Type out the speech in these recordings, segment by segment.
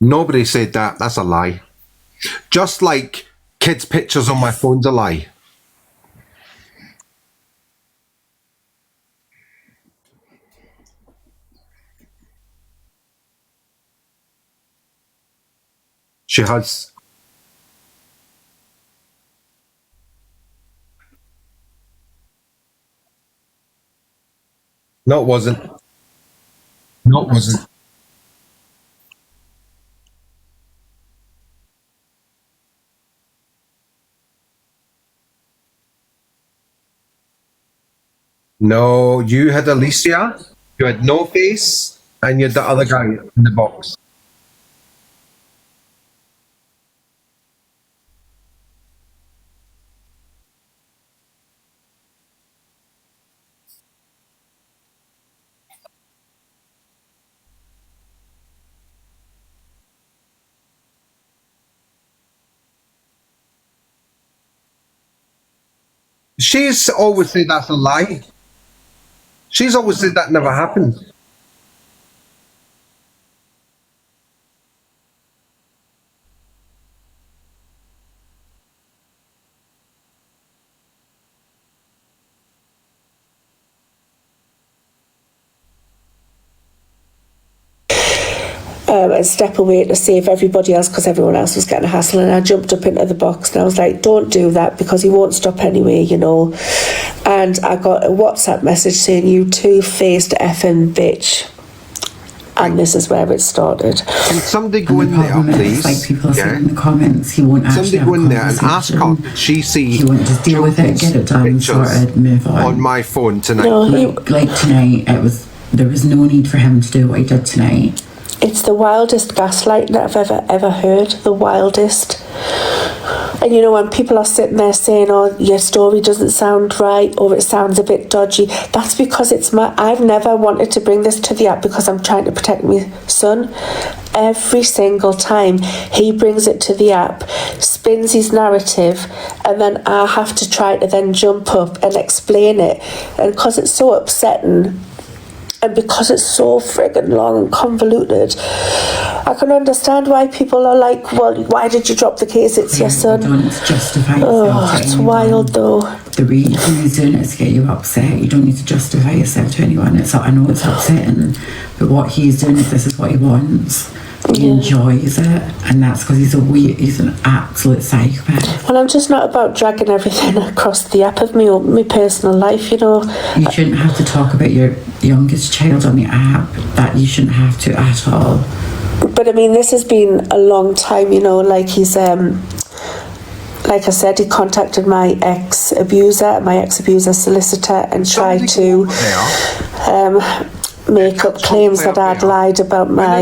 Nobody said that. That's a lie. Just like kids' pictures on my phone's a lie. She has. No, it wasn't. No, it wasn't. No, you had Alicia, you had No Face, and you had the other guy in the box. She's always said that's a lie. She's always said that never happened. And step away to save everybody else because everyone else was getting a hassle, and I jumped up into the box and I was like, don't do that because he won't stop anyway, you know. And I got a WhatsApp message saying, you two-faced effing bitch. And this is where it started. Can somebody go in there, please? Like people are saying in the comments, he won't actually somebody go in there and ask her, did she see he won't just deal with it, get it done, sorted, move on my phone tonight? No, like tonight, there was no need for him to do what he did tonight. It's the wildest gaslighting that I've ever heard. The wildest. And you know, when people are sitting there saying, oh, your story doesn't sound right or it sounds a bit dodgy, that's because I've never wanted to bring this to the app because I'm trying to protect my son. Every single time he brings it to the app, spins his narrative, and then I have to try to then jump up and explain it. And because it's so upsetting, and because it's so friggin' long and convoluted, I can understand why people are like, well, why did you drop the case? It's your son. You don't need to justify yourself. Oh, it's wild though. The reason he's doing it is to get you upset. You don't need to justify yourself to anyone. I know it's upsetting, but what he's doing is this is what he wants. He enjoys it, and that's because he's an absolute psychopath. Well, I'm just not about dragging everything across the app of my personal life, you know. You shouldn't have to talk about your youngest child on the app. That you shouldn't have to at all. But I mean, this has been a long time, you know, like he's like I said, he contacted my ex-abuser solicitor and tried to make up claims that I'd lied about my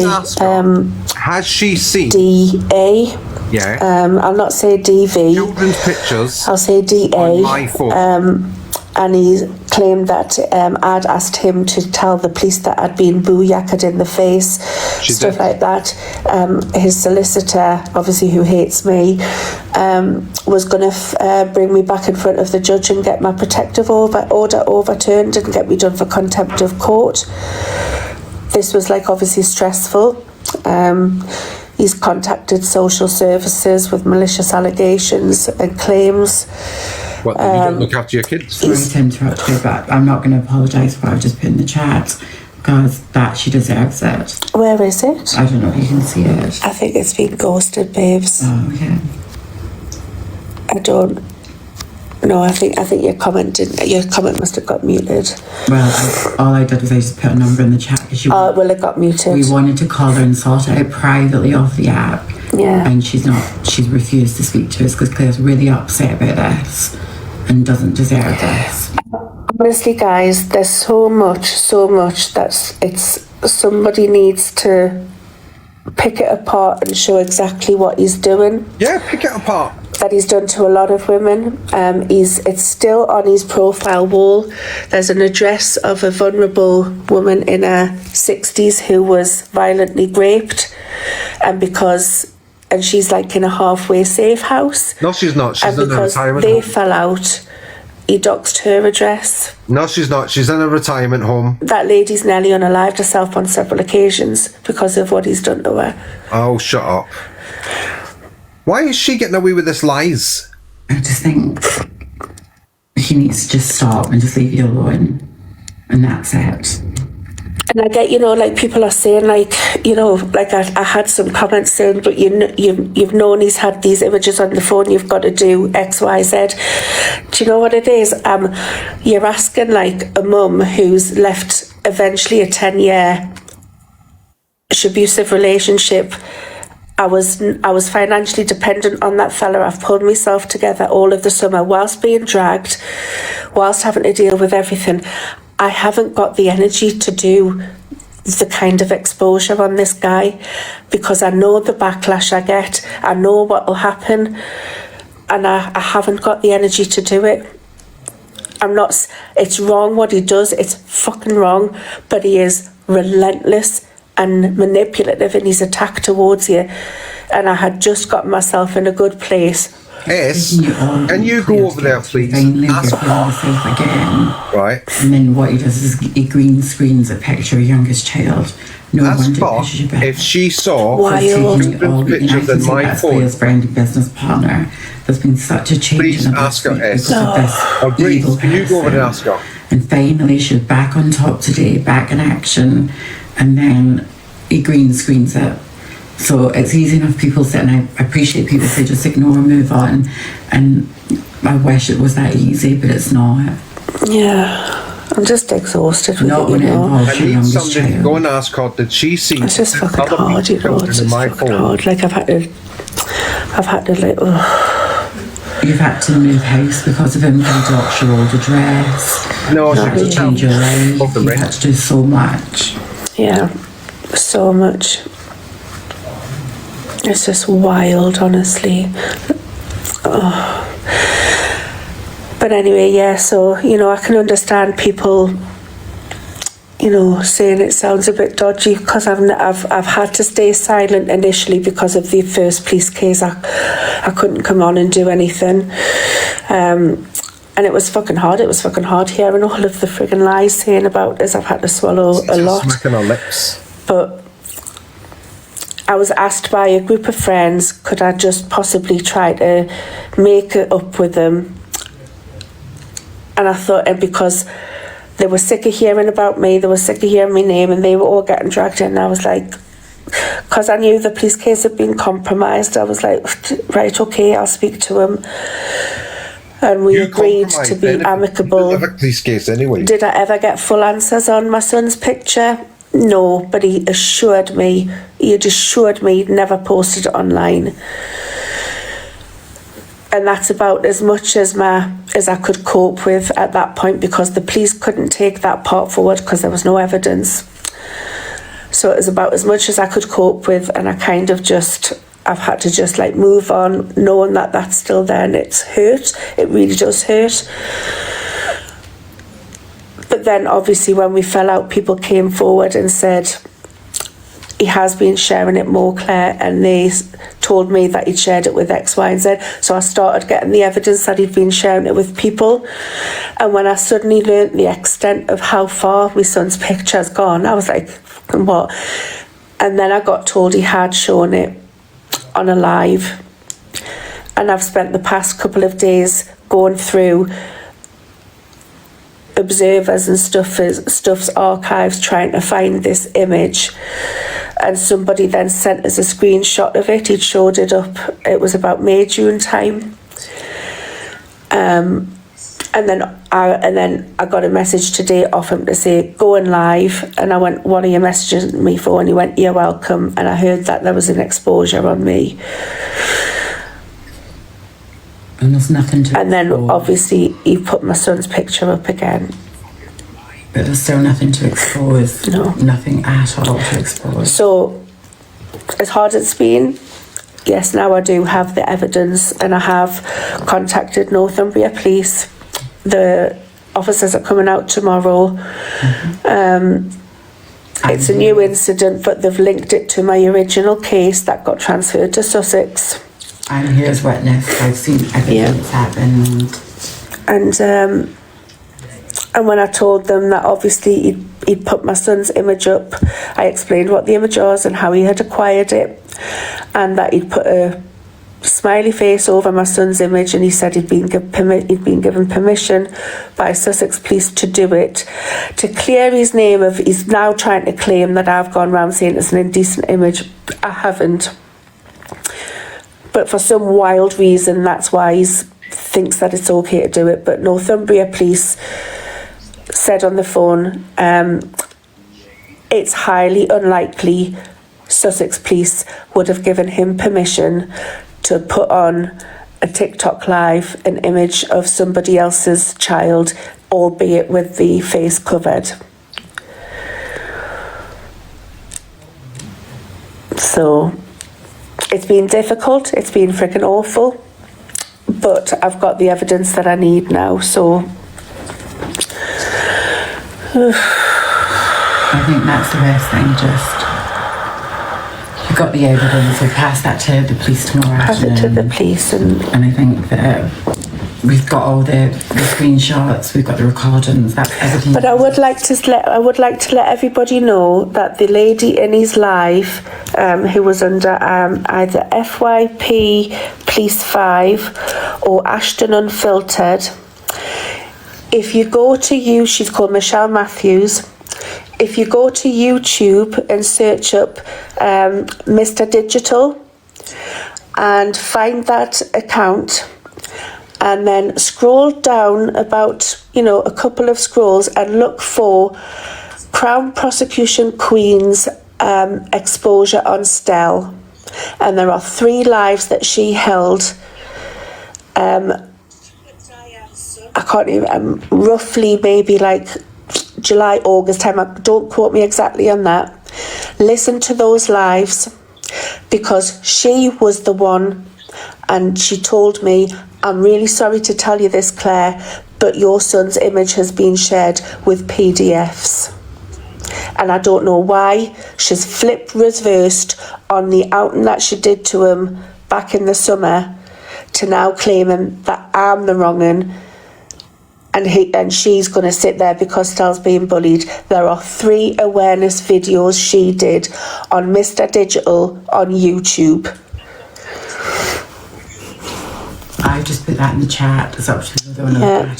has she seen DA? I'll not say DV. Children's pictures. I'll say DA. On my phone. And he claimed that I'd asked him to tell the police that I'd been booyakkered in the face, stuff like that. His solicitor, obviously who hates me, was going to bring me back in front of the judge and get my protective order overturned and get me done for contempt of court. This was like obviously stressful. He's contacted social services with malicious allegations and claims. What, that you don't look after your kids? Sorry to interrupt you, but I'm not going to apologise for what I've just put in the chat, because that she deserves it. Where is it? I don't know if you can see it. I think it's been ghosted, babes. Oh, okay. I don't. No, I think your comment must have got muted. Well, all I did was I just put a number in the chat because well, it got muted. We wanted to call her and sort it out privately off the app. Yeah. And she's refused to speak to us because Claire's really upset about this and doesn't deserve this. Honestly, guys, there's so much that somebody needs to pick it apart and show exactly what he's doing. Yeah, pick it apart. That he's done to a lot of women. It's still on his profile wall. There's an address of a vulnerable woman in her 60s who was violently raped, and she's like in a halfway safe house. No, she's not. She's in a retirement they home. fell out. he doxed her address. No, she's not. She's in a retirement home. That lady's nearly unalived herself on several occasions because of what he's done to her. Oh, shut up. Why is she getting away with this lies? I just think he needs to just stop and just leave you alone. And that's it. And I get, like people are saying, like, like I had some comments saying, but you've known he's had these images on the phone, you've got to do X, Y, Z. Do you know what it is? You're asking like a mum who's left eventually a 10-year abusive relationship. I was financially dependent on that fella. I've pulled myself together all of the summer whilst being dragged, whilst having to deal with everything. I haven't got the energy to do the kind of exposure on this guy because I know the backlash I get. I know what will happen, and I haven't got the energy to do it. It's wrong what he does. It's fucking wrong, but he is relentless and manipulative in his attack towards you. And I had just got myself in a good place. Yes, can you go over there, please? Ask her. Again. Right. And then what he does is he green screens a picture of youngest child. No That's wonder if she saw pictures in my phone. His friend and business partner. There's been such a change. Please in ask her, because no. of this. Oh, please, can you go over and ask her? And finally, she's back on top today, back in action, and then he green screens it. So it's easy enough people say, and I appreciate people say just ignore and move on, and I wish it was that easy, but it's not. Yeah, I'm just exhausted with Not it, when it involves I your need youngest somebody to child. go and ask her, did she see It's just fucking other hard, people's It's children in just my fucking phone? hard. Like I've had to like, You've had to move house because of him, you dox your old address. No, you had to change your life. Of the You rent. had to do so much. yeah, so much. It's just wild, honestly. Oh. But anyway, yeah, so, I can understand people, saying it sounds a bit dodgy because I've had to stay silent initially because of the first police case. I couldn't come on and do anything. And it was fucking hard. It was fucking hard hearing all of the friggin' lies saying about us. I've had to swallow a lot. Smacking her lips. But I was asked by a group of friends, could I just possibly try to make it up with them? And I thought, and because they were sick of hearing about me, they were sick of hearing my name, and they were all getting dragged in, I was like, because I knew the police case had been compromised, I was like, right, okay, I'll speak to him. And we agreed to be amicable. Police case anyway. Did I ever get full answers on my son's picture? No, but he had assured me he'd never posted it online. And that's about as much as I could cope with at that point, because the police couldn't take that part forward because there was no evidence. So it was about as much as I could cope with, and I've had to just like move on, knowing that that's still there, and it's hurt. It really does hurt. But then obviously when we fell out, people came forward and said he has been sharing it more, Claire, and they told me that he'd shared it with X, Y and Z. So I started getting the evidence that he'd been sharing it with people. And when I suddenly learnt the extent of how far my son's picture's gone, I was like, what? And then I got told he had shown it on a live. And I've spent the past couple of days going through observers and stuff's archives trying to find this image, and somebody then sent us a screenshot of it. He'd showed it up, it was about May-June time, and then I got a message today off him to say going live, and I went, what are you messaging me for? And he went, you're welcome. And I heard that there was an exposure on me. And there's nothing to And then expose. obviously he put my son's picture up again. But there's still nothing to expose. No. Nothing at all to expose. So as hard as it's been, yes, now I do have the evidence, and I have contacted Northumbria Police. The officers are coming out tomorrow. It's a new incident, but they've linked it to my original case that got transferred to Sussex. I'm here as witness. I've seen everything that's happened. And when I told them that obviously he'd put my son's image up, I explained what the image was and how he had acquired it, and that he'd put a smiley face over my son's image, and he said he'd been given permission by Sussex Police to do it, to clear his name of. He's now trying to claim that I've gone around saying it's an indecent image. I haven't, but for some wild reason, that's why he thinks that it's okay to do it. But Northumbria Police said on the phone, it's highly unlikely Sussex Police would have given him permission to put on a TikTok live an image of somebody else's child, albeit with the face covered. So it's been difficult, it's been freaking awful, but I've got the evidence that I need now, so I think that's the best thing, just we've got the evidence, we'll pass that to the police tomorrow pass it to the police. And I think that we've got all the screenshots, we've got the recordings, that's everything. But I would like to let everybody know that the lady in his live, who was under either FYP Police 5 or Ashton Unfiltered, if you go to she's called Michelle Matthews. If you go to YouTube and search up Mr. Digital and find that account, and then scroll down about, a couple of scrolls and look for Crown Prosecution Queen's exposure on Stell. And there are 3 lives that she held. I can't even, roughly maybe like July, August time. Don't quote me exactly on that. Listen to those lives, because she was the one, and she told me, I'm really sorry to tell you this, Claire, but your son's image has been shared with PDFs. And I don't know why she's flipped reversed on the outing that she did to him back in the summer, to now claiming that I'm the wrong one. And she's going to sit there because Stell's being bullied. There are 3 awareness videos she did on Mr. Digital on YouTube. I just put that in the chat. There's options if you want to look at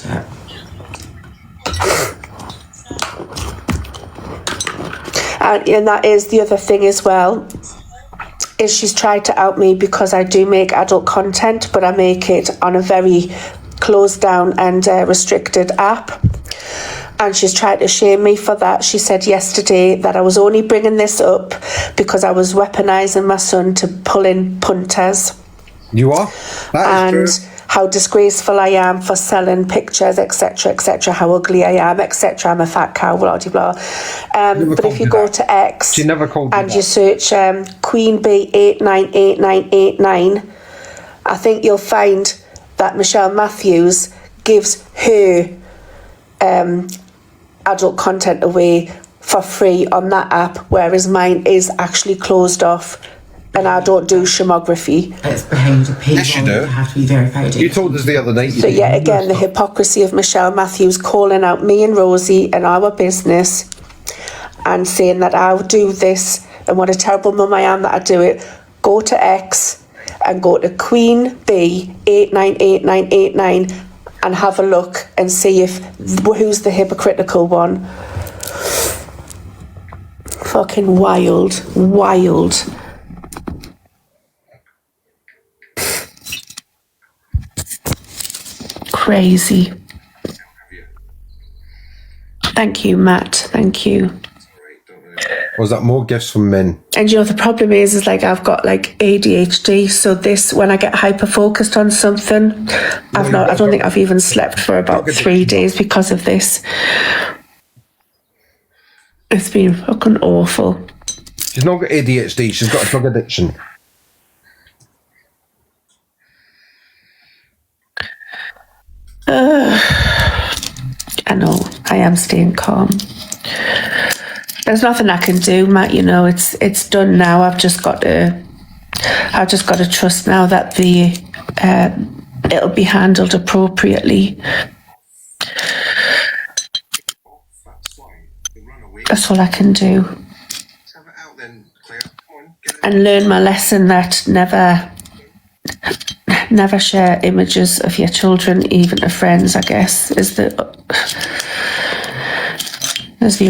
it. And that is the other thing as well, is she's tried to out me because I do make adult content, but I make it on a very closed down and restricted app, and she's tried to shame me for that. She said yesterday that I was only bringing this up because I was weaponising my son to pull in punters. You are? That is and true. How disgraceful I am for selling pictures, etc., etc., how ugly I am, etc. I'm a fat cow, blah, blah, blah. But if you go to X She never called and you you search Queen B 898989, I think you'll find that Michelle Matthews gives her adult content away for free on that app, whereas mine is actually closed off, and I don't do shemography. It's behind a paywall. Yes, you do. You have to be verified. You told us the other night. So yet again, the hypocrisy of Michelle Matthews calling out me and Rosie and our business and saying that I'll do this and what a terrible mum I am that I do it. Go to X and go to Queen B 898989 and have a look and see who's the hypocritical one. Fucking wild. Crazy. Thank you, Matt. Thank you. Was that more gifts from men? And the problem is like I've got like ADHD, so this, when I get hyper focused on something, I don't think I've even slept for about 3 days because of this. It's been fucking awful. She's not got ADHD, she's got a drug addiction. I know, I am staying calm. There's nothing I can do, Matt. It's done now. I've just got to trust now that it'll be handled appropriately, That's all I can do. Let's have it out then, Claire. Come on, get it. And learn my lesson that never share images of your children, even to friends, I guess, is the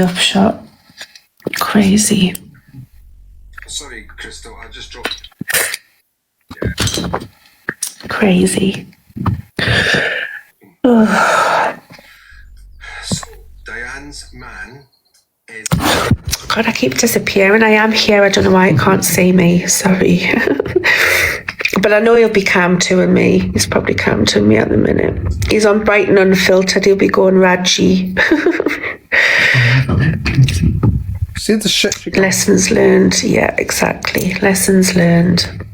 upshot. Crazy. Sorry, Crystal, I just dropped. Crazy. So, Diane's man is... God, I keep disappearing. I am here. I don't know why it can't see me. Sorry. But I know he'll be calm-toing me. He's probably calm-toing me at the minute. He's on Brighton Unfiltered. He'll be going Raji. See the shit you got? Lessons learned. Yeah, exactly. Lessons learned.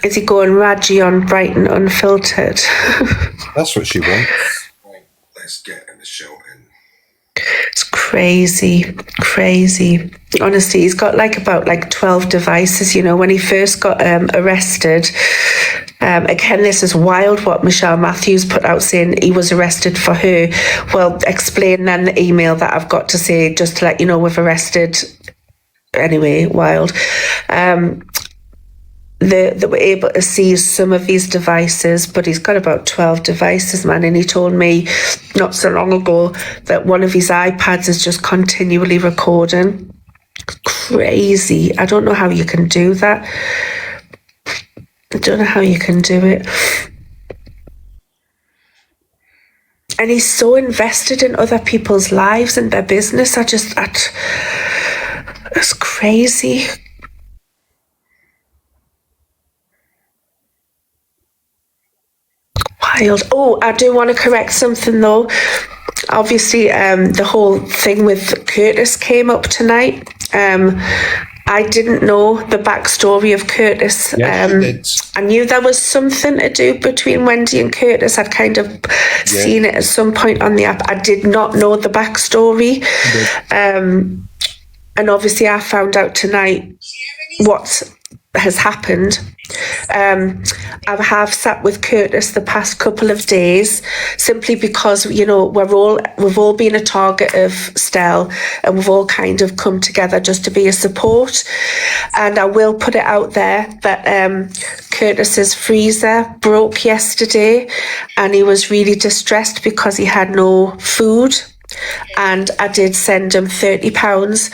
Is he going Raji on Brighton Unfiltered? That's what she wants. Right, let's get in the show in. It's crazy. Honestly, he's got about 12 devices. You know, when he first got arrested, again, this is wild what Michelle Matthews put out saying he was arrested for her. Well, explain then the email that I've got to say, just to let you know we've arrested. Anyway, wild. They were able to seize some of his devices, but he's got about 12 devices, man. And he told me not so long ago that one of his iPads is just continually recording. Crazy. I don't know how you can do that. I don't know how you can do it. And he's so invested in other people's lives and their business. It's crazy. Wild. Oh, I do want to correct something though. Obviously, the whole thing with Curtis came up tonight. I didn't know the backstory of Curtis. Yes, you did. I knew there was something to do between Wendy and Curtis. I'd kind of seen it at some point on the app. I did not know the backstory. And obviously I found out tonight what has happened. I have sat with Curtis the past couple of days simply because, you know, we've all been a target of Stell, and we've all kind of come together just to be a support. And I will put it out there that Curtis's freezer broke yesterday and he was really distressed because he had no food, and I did send him £30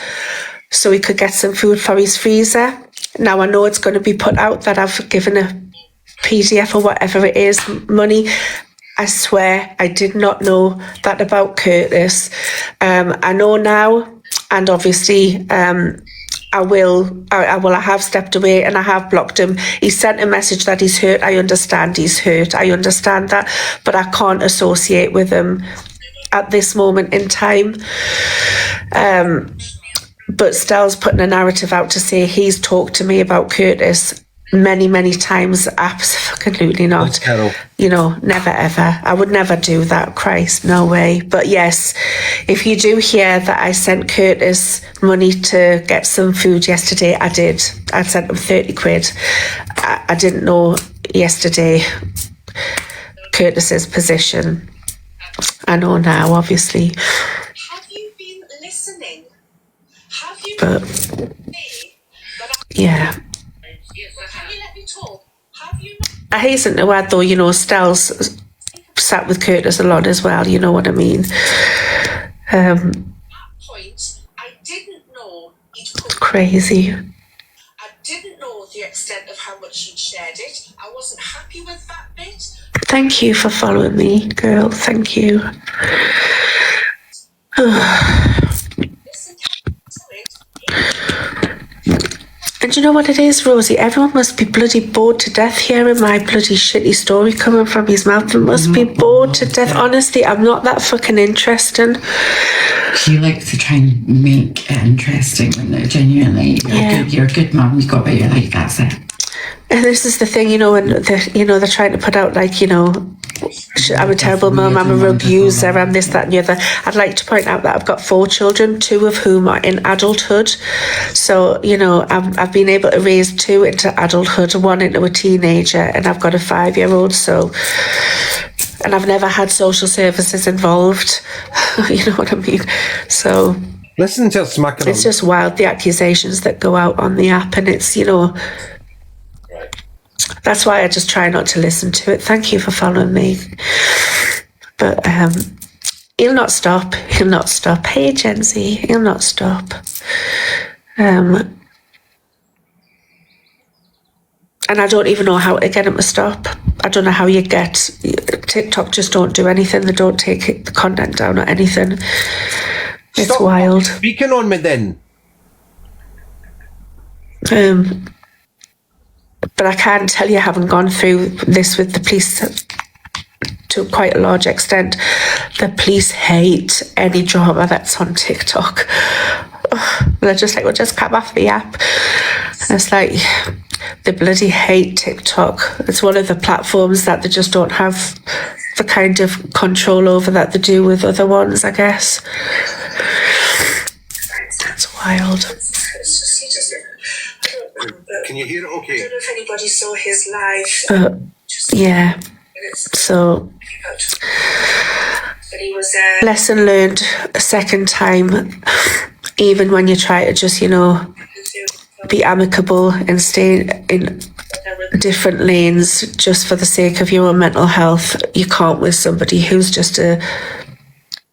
so he could get some food for his freezer. Now I know it's going to be put out that I've given a PDF or whatever it is money. I swear I did not know that about Curtis. I know now, and obviously I have stepped away and I have blocked him. He sent a message that he's hurt. I understand he's hurt. I understand that, but I can't associate with him at this moment in time. But Stell's putting a narrative out to say he's talked to me about Curtis many, many times. Absolutely not. Carol. You know, never ever. I would never do that. Christ, no way. But yes, if you do hear that I sent Curtis money to get some food yesterday, I did. I sent him 30 quid. I didn't know yesterday Curtis's position. I know now, obviously. Have you been listening? Have you But yeah. Have you let me talk? Have you not? I hasten to add though, you know, Stell's sat with Curtis a lot as well, you know what I mean? At that point, I didn't know he'd put. Crazy. I didn't know the extent of how much he'd shared it. I wasn't happy with that bit. Thank you for following me, girl. Thank you. Listen to it. And you know what it is, Rosie? Everyone must be bloody bored to death hearing my bloody shitty story coming from his mouth. They must be bored to death. Honestly, I'm not that fucking interesting. You like to try and make it interesting when they're genuinely you're a good mum, you've got what you like, that's it. And this is the thing, you know, and they're trying to put out like, you know, I'm a terrible mum, I'm a abuser, I'm this, that and the other. I'd like to point out that I've got 4 children, 2 of whom are in adulthood. So, you know, I've been able to raise 2 into adulthood, 1 into a teenager, and I've got a 5-year-old. So And I've never had social services involved. You know what I mean? So Listen to smacking it's just wild, the accusations that go out on the app, and it's, you know, that's why I just try not to listen to it. Thank you for following me. But he'll not stop. He'll not stop. Hey, Gen Z, he'll not stop. And I don't even know how to get him to stop. I don't know how you get TikTok. Just don't do anything. They don't take the content down or anything. It's Stop wild. speaking on me then. But I can tell you, having gone through this with the police to quite a large extent, the police hate any drama that's on TikTok. They're just like, well, just come off the app. And it's like, they bloody hate TikTok. It's one of the platforms that they just don't have the kind of control over that they do with other ones, I guess. That's wild. Can you hear it okay? I don't know if anybody saw his live. Yeah. So, But he was lesson learned a second time. Even when you try to just, you know, be amicable and stay in different lanes just for the sake of your own mental health, you can't with somebody who's just a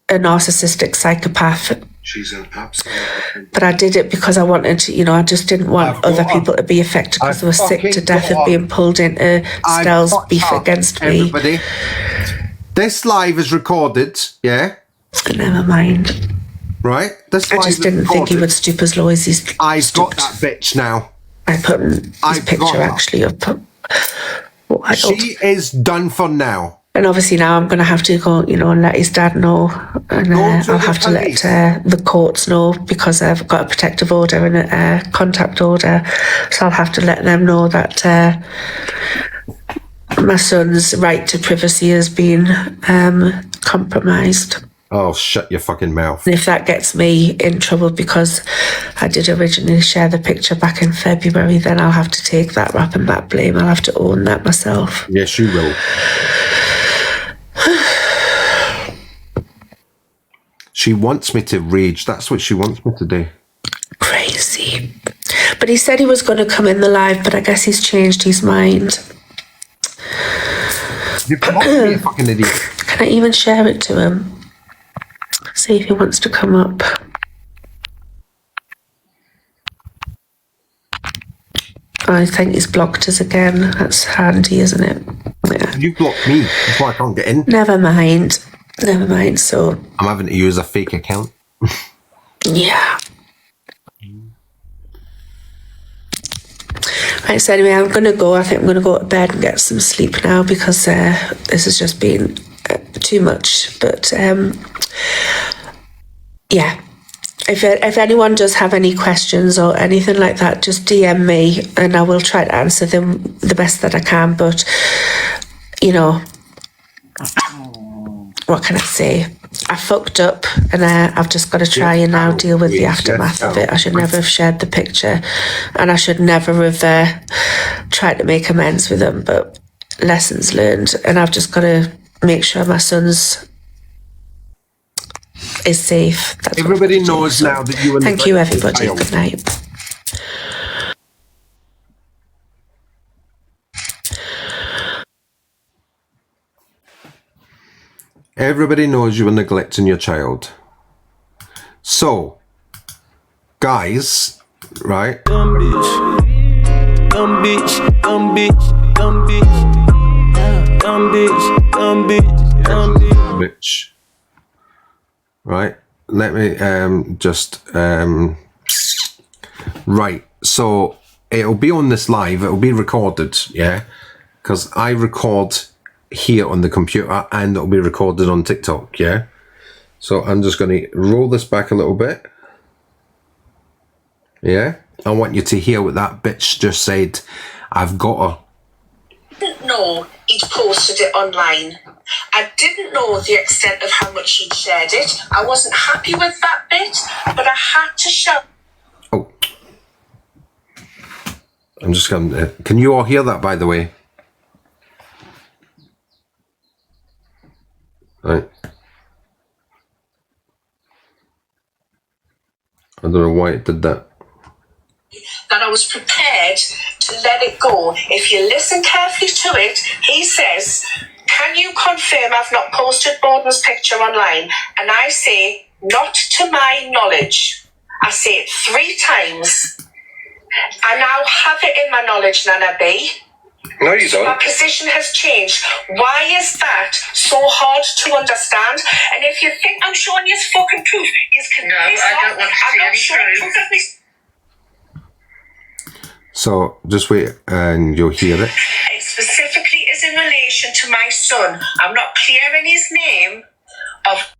narcissistic psychopath. She's an absolute. But I did it because I wanted to, you know, I just didn't want other people to be affected because they were sick to death of being pulled into Stell's beef against me. Everybody, this live is recorded, yeah? Never mind. Right? This I live just is didn't think he recorded. would stoop as low as he's I've stooped. got that bitch now. I put his I've picture got her. actually up. Wild. She is done for now. And obviously now I'm going to have to go, you know, and let his dad know. And Go to I'll the have to let police. the courts know because I've got a protective order and a contact order. So I'll have to let them know that my son's right to privacy has been compromised. Oh, shut your fucking mouth. And if that gets me in trouble because I did originally share the picture back in February, then I'll have to take that rap and that blame. I'll have to own that myself. Yes, you will. She wants me to rage. That's what she wants me to do. Crazy. But he said he was going to come in the live, but I guess he's changed his mind. You come on, you fucking idiot. Can I even share it to him? See if he wants to come up. I think he's blocked us again. That's handy, isn't it? Yeah. You blocked me. That's why I can't get in. Never mind. Never mind. So, I'm having to use a fake account. yeah. Right, so anyway, I'm going to go. I think I'm going to go to bed and get some sleep now because this has just been too much. But, yeah. If anyone does have any questions or anything like that, just DM me and I will try to answer them the best that I can. But, you know, what can I say? I fucked up and I've just got to try and now deal with the aftermath of it. I should never have shared the picture and I should never have tried to make amends with them, but lessons learned. And I've just got to make sure my son's is safe. That's Everybody knows now that you and thank you, everybody. Good night. Everybody knows you were neglecting your child. So, guys, right? Dumb bitch. Dumb bitch. Dumb bitch. Dumb bitch. Dumb bitch. Dumb bitch. Dumb bitch. Bitch. Right? Let me right. So, it'll be on this live. It'll be recorded, yeah? Because I record here on the computer and it'll be recorded on TikTok, yeah? So I'm just going to roll this back a little bit. Yeah? I want you to hear what that bitch just said. I've got her. I didn't know he'd posted it online. I didn't know the extent of how much he'd shared it. I wasn't happy with that bit, but I had to show. Oh. I'm just going to... Can you all hear that, by the way? Right. I don't know why it did that. That I was prepared to let it go. If you listen carefully to it, he says, can you confirm I've not posted Borden's picture online? And I say, not to my knowledge. I say it 3 times. I now have it in my knowledge, Nana B. No, you don't. My position has changed. Why is that so hard to understand? And if you think I'm showing you fucking proof, you can No, I don't want to see any proof. of me. So just wait and you'll hear it. It specifically is in relation to my son. I'm not clear in his name of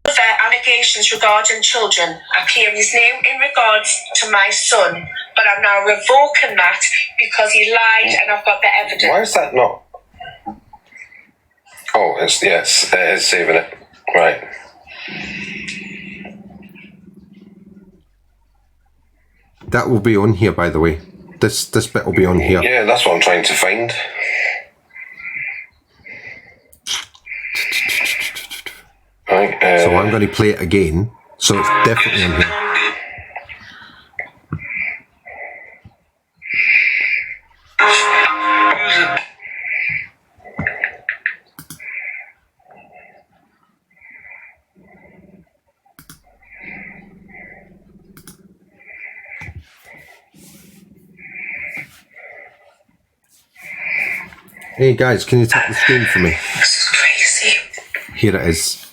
their allegations regarding children. I clear his name in regards to my son, but I'm now revoking that because he lied and I've got the evidence. Why is that not? Oh, it's, yes, it is saving it. Right. That will be on here, by the way. This bit will be on here. Yeah, that's what I'm trying to find. Right, So I'm going to play it again. So it's definitely on here. Hey guys, can you tap the screen for me? This is crazy. Here it is.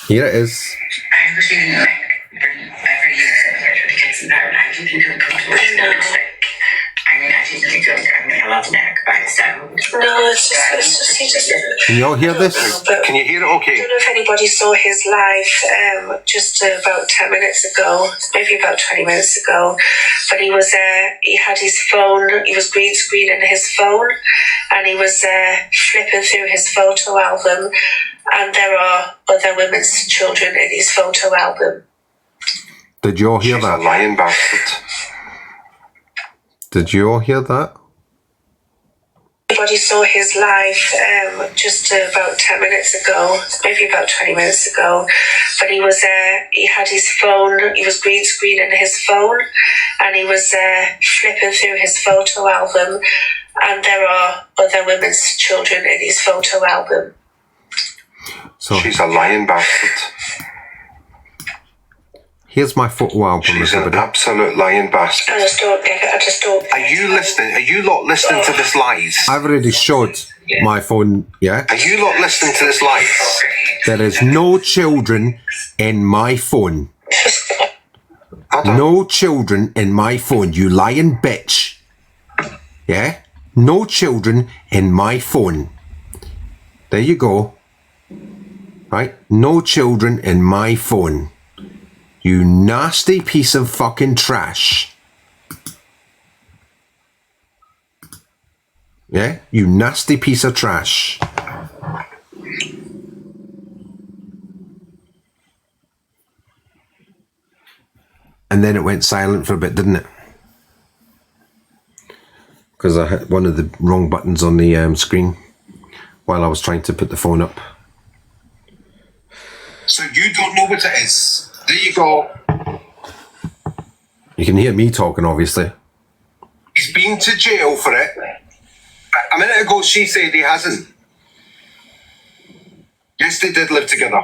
Here it is. I have a feeling like every year for the kids in there, I do think I'm comfortable with that. I mean, I do think I'm going to love Nick, but I don't. No, it's just, he just. Can you all hear this? can you hear it I okay? don't know if anybody saw his live just about 10 minutes ago, maybe about 20 minutes ago, but he was he had his phone, he was green screening his phone, and he was flipping through his photo album, and there are other women's children in his photo album. Did you all hear She's a that? lying bastard. Did you all hear that? Everybody saw his live just about 10 minutes ago, maybe about 20 minutes ago, but he was he had his phone, he was green screening his phone, and he was flipping through his photo album, and there are other women's children in his photo album. So She's a lying bastard. here's my photo album, She's an everybody. absolute lying bastard. I just don't get it. I just don't. Are you listening? Are you lot listening to this lies? I've already showed my phone, yeah? Are you lot listening to this lies? There is no children in my phone. I don't. No children in my phone, you lying bitch. Yeah? No children in my phone. There you go. Right? No children in my phone. You nasty piece of fucking trash. Yeah? You nasty piece of trash. And then it went silent for a bit, didn't it? Because I hit one of the wrong buttons on the screen while I was trying to put the phone up. So you don't know what it is. There you go. You can hear me talking, obviously. He's been to jail for it. A minute ago, she said he hasn't. Yes, they did live together.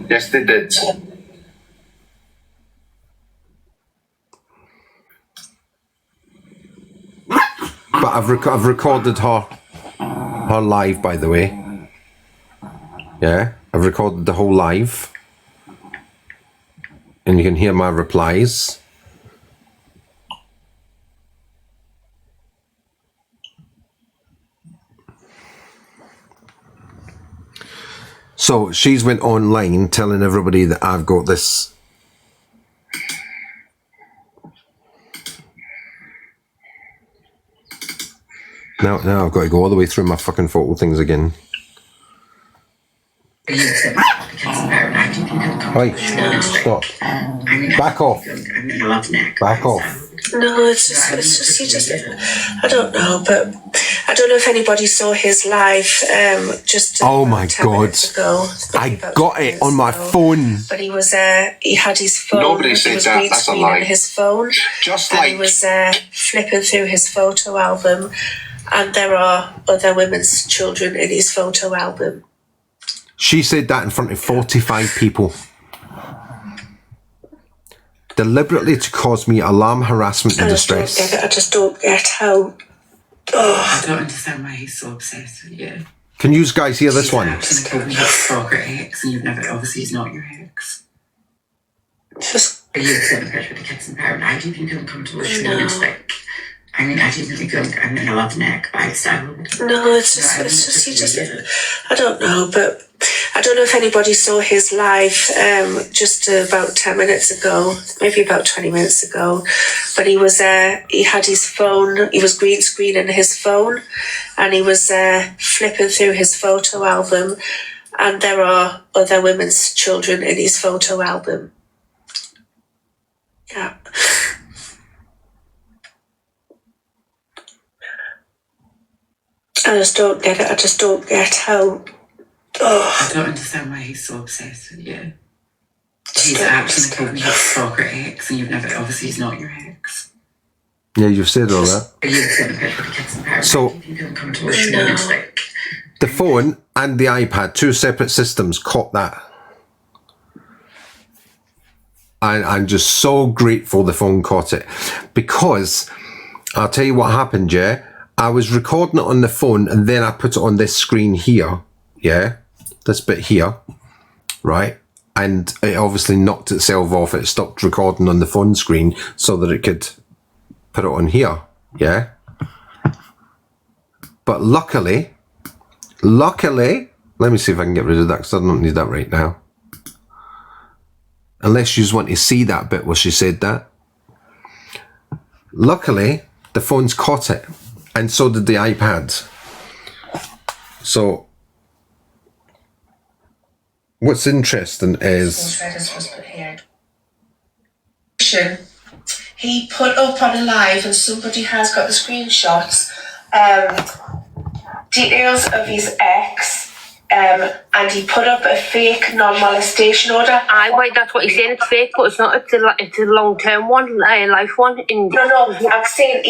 Yes, they did. But I've recorded her live, by the way. Yeah, I've recorded the whole live. And you can hear my replies. So she's went online telling everybody that I've got this. Now I've got to go all the way through my fucking photo things again. Right, stop. Back off. Back off. No, it's just he just. I don't know, but I don't know if anybody saw his live just Oh about my 10 God. minutes ago. I Maybe about got 10 it on my minutes ago. phone. But he was he had his phone. Nobody he said was that. green That's a screening lie. his phone. Just and like he was flipping through his photo album, and there are other women's children in his photo album. She said that in front of 45 people. Deliberately to cause me alarm, harassment and distress. I just don't get how. I don't understand why he's so obsessed with you. Can you guys hear this She's one? actually told me his stalker ex, and you've never, obviously he's not your ex. Just Are you sitting in bed with the kids and parent? I do think you're uncomfortable with No. like, I mean, I do think you're, I mean, I love Nick, but I Stell. no, it's just he just. I don't know, but I don't know if anybody saw his live just about 10 minutes ago, maybe about 20 minutes ago. But he was he had his phone. He was green screening his phone, and he was flipping through his photo album, and there are other women's children in his photo album. Yeah. I just don't get it. I just don't get how. I don't understand why he's so obsessed with you. He's actually told me his stalker ex, and you've never, obviously he's not your ex. Yeah, you've said all that. Are you sitting in bed with the kids and parent? So- I do think you're uncomfortable with like, The phone and the iPad, two separate systems, caught that. And I'm just so grateful the phone caught it. Because, I'll tell you what happened, yeah? I was recording it on the phone and then I put it on this screen here, yeah? This bit here, right? And it obviously knocked itself off. It stopped recording on the phone screen so that it could put it on here, yeah? But luckily, let me see if I can get rid of that because I don't need that right now. Unless you just want to see that bit where she said that. Luckily, the phone's caught it. And so did the iPad. So, what's interesting is... He put up on a live, and somebody has got the screenshots, details of his ex, and he put up a fake non-molestation order. Wait, that's what he's saying. It's fake, but it's not. It's a long-term one, a life one. No, I'm saying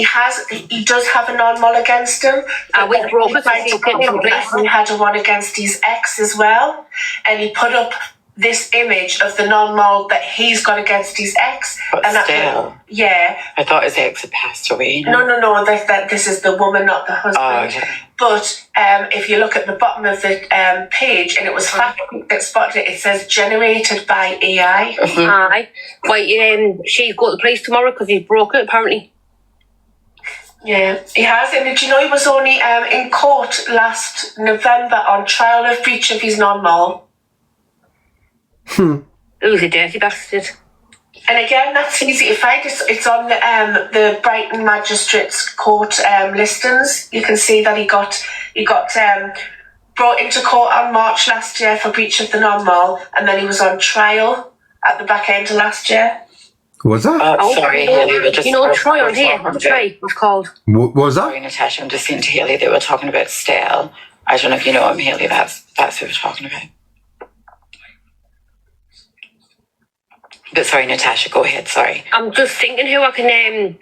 he does have a non-mol against him. We broke it, He so get in place. He had a one against his ex as well, and he put up this image of the non-mol that he's got against his ex. But and still, yeah. I thought his ex had passed away. No. This is the woman, not the husband. Oh, okay. But if you look at the bottom of the page, and it was fact that spotted it, it says generated by AI. Aye. Wait, she's got the police tomorrow because he broke it, apparently. Yeah, he has. And did you know he was only in court last November on trial of breach of his non-mol? Who's a dirty bastard? And again, that's easy to find. It's on the Brighton Magistrates Court listings. You can see that he got brought into court on March last year for breach of the non-mol, and then he was on trial at the back end of last year. Was that? Sorry, Haley, we're just... Troy on here. Troy was called. What was that? Sorry, Natasha, I'm just saying to Haley, they were talking about Stell. I don't know if you know him, Haley, that's who we're talking about. But sorry, Natasha, go ahead, sorry. I'm just thinking who I can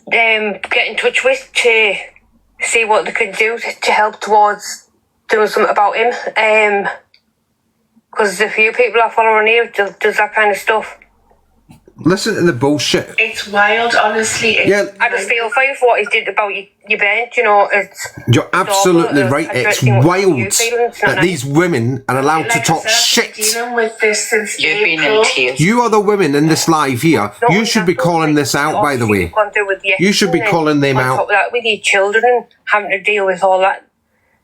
get in touch with to see what they can do to help towards doing something about him. Because there's a few people I follow on here does that kind of stuff. Listen to the bullshit. It's wild, honestly. Yeah. I just feel for you for what he did about your bench, it's... You're absolutely right. It's wild that these women are allowed to talk shit. Dealing with this since You've been in April. tears. You are the women in this live here. You should be calling this out, by the way. You should be calling them out. With your children and having to deal with all that.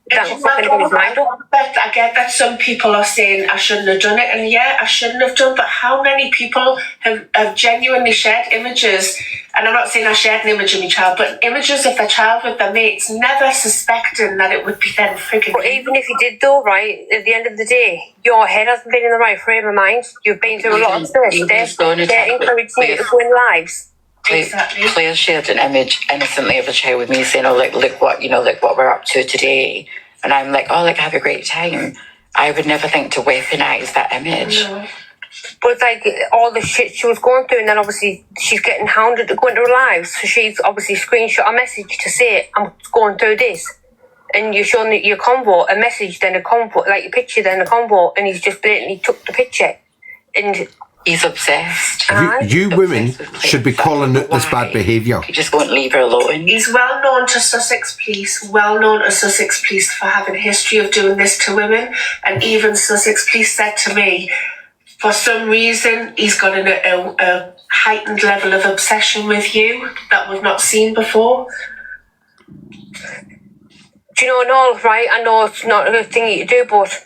That's fucking in his mind up. I get that some people are saying I shouldn't have done it, and yeah, I shouldn't have done, but how many people have genuinely shared images, and I'm not saying I shared an image of my child, but images of their child with their mates, never suspecting that it would be them freaking... But even if you did though, right, at the end of the day, your head hasn't been in the right frame of mind. You've been through a lot of stress. They're encouraging you to win lives. Exactly. Claire shared an image innocently of a child with me saying, oh, like, look what we're up to today. And I'm like, oh, like, have a great time. I would never think to weaponize that image. No. But it's like all the shit she was going through, and then obviously she's getting hounded to go into her live. So she's obviously screenshot a message to say, I'm going through this. And you're showing your convo, a message, then a convo, like your picture, then a convo, and he's just blatantly took the picture. And he's obsessed. You women should be calling out this bad behaviour. You just won't leave her alone. He's well known to Sussex Police, for having a history of doing this to women. And even Sussex Police said to me, for some reason, he's got a heightened level of obsession with you that we've not seen before. do you know, and all, right? I know it's not a good thing you do, but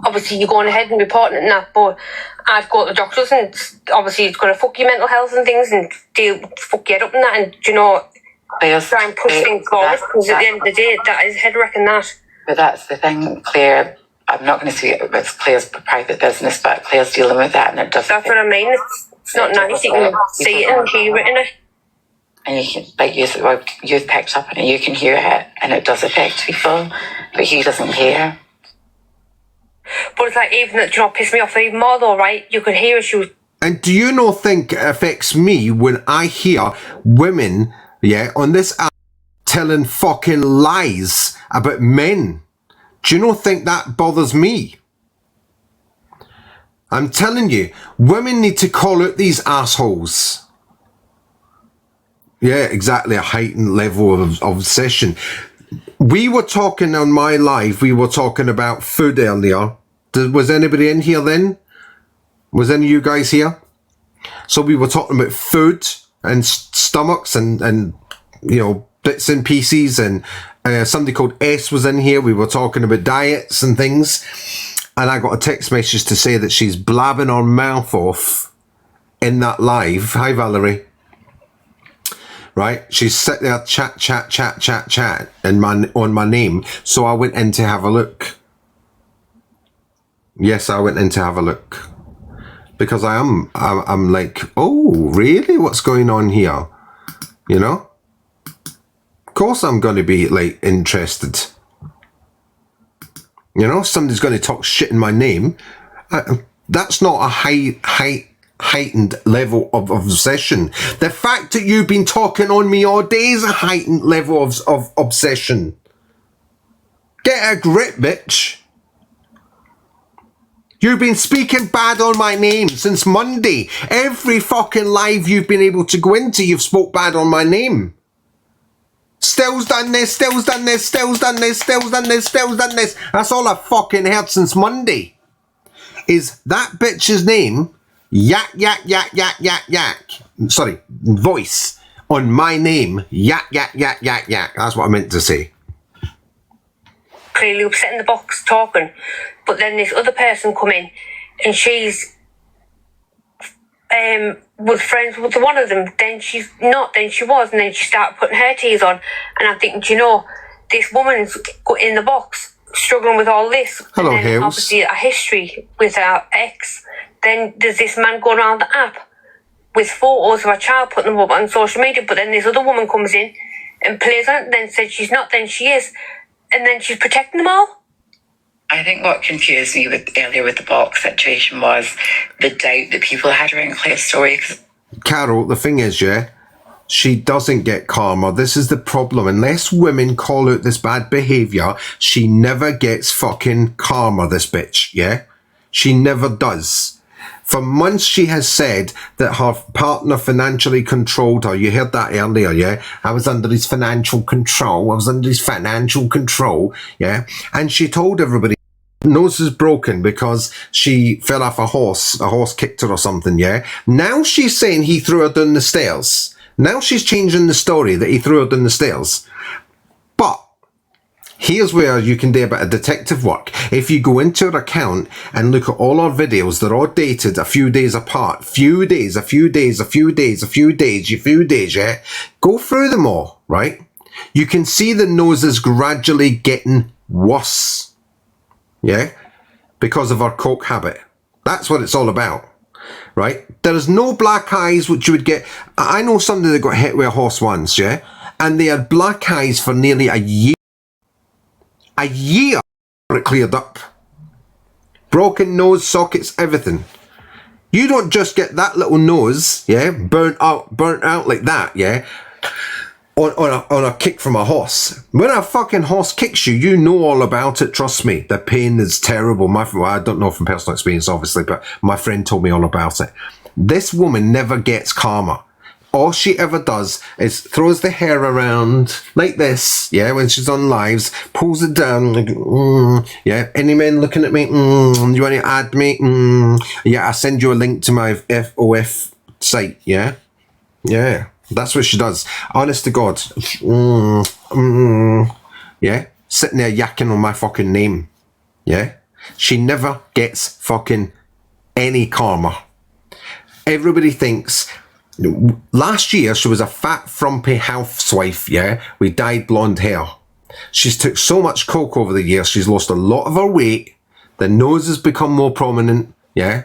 obviously you're going ahead and reporting it and that, but I'd go to the doctors and obviously it's going to fuck your mental health and things and fuck you up and that, and, you know, try and push things forward, because at the end of the day, that is head wrecking that. But that's the thing, Claire. I'm not going to say it's Claire's private business, but Claire's dealing with that, and it doesn't. That's what I mean. It's not nice. You can see it and hear it in it. And you can, like you've picked up on it, you can hear it, and it does affect people, but he doesn't care. But it's like, even that, you know, pissed me off even more though, right? You could hear she was. And do you not think it affects me when I hear women, on this app telling fucking lies about men? Do you not think that bothers me? I'm telling you, women need to call out these assholes. Yeah, exactly, a heightened level of obsession. We were talking on my live, we were talking about food earlier. Was anybody in here then? Was any of you guys here? So we were talking about food and stomachs and you know, bits and pieces, and somebody called S was in here. We were talking about diets and things. And I got a text message to say that she's blabbing her mouth off in that live. Hi, Valerie. Right? She's sitting there chat and on my name. So I went in to have a look. Yes, I went in to have a look. Because I'm like, oh, really? What's going on here? You know? Of course I'm going to be, like, interested. You know, somebody's going to talk shit in my name. That's not a heightened level of obsession. The fact that you've been talking on me all day is a heightened level of obsession. Get a grip, bitch. You've been speaking bad on my name since Monday. Every fucking live you've been able to go into, you've spoke bad on my name. Stell's done this, Stell's done this, Stell's done this, Stell's done this, Stell's done this. That's all I've fucking heard since Monday. Is that bitch's name, yak. Sorry, voice on my name, yak. That's what I meant to say. Clearly upset in the box talking, but then this other person come in and she's was friends with one of them, then she's not, then she was, and then she started putting her teas on, and I'm thinking, do you know, this woman's in the box struggling with all this. Hello, and then Hales. obviously a history with our ex. Then there's this man going around the app with photos of a child, putting them up on social media, but then this other woman comes in and plays on it, then says she's not, then she is, and then she's protecting them all. I think what confused me earlier with the box situation was the doubt that people had around Claire's story. Carol, the thing is, she doesn't get karma. This is the problem. Unless women call out this bad behaviour, she never gets fucking karma, this bitch, She never does. For months she has said that her partner financially controlled her. You heard that earlier, I was under his financial control. And she told everybody, nose is broken because she fell off a horse kicked her or something, Now she's saying he threw her down the stairs. Now she's changing the story that he threw her down the stairs. But here's where you can do a bit of detective work. If you go into her account and look at all her videos, they're all dated a few days apart. A few days, Go through them all, right? You can see the nose is gradually getting worse. Because of her coke habit. That's what it's all about. right? There is no black eyes, which you would get. I know somebody that got hit with a horse once, yeah? And they had black eyes for nearly a year. A year it cleared up. Broken nose, sockets, everything. You don't just get that little nose, yeah, burnt out like that, yeah, on a kick from a horse. When a fucking horse kicks you, you know all about it, trust me. The pain is terrible. Well, I don't know from personal experience, obviously, but my friend told me all about it. This woman never gets karma. All she ever does is throws the hair around like this, yeah, when she's on lives, pulls it down, like, yeah, any men looking at me, you want to add me, yeah, I'll send you a link to my FOF site, yeah, that's what she does, honest to God, yeah, sitting there yakking on my fucking name, yeah, she never gets fucking any karma. Everybody thinks. Last year, she was a fat, frumpy housewife, yeah, with dyed blonde hair. She's took so much coke over the years, she's lost a lot of her weight, the nose has become more prominent, yeah,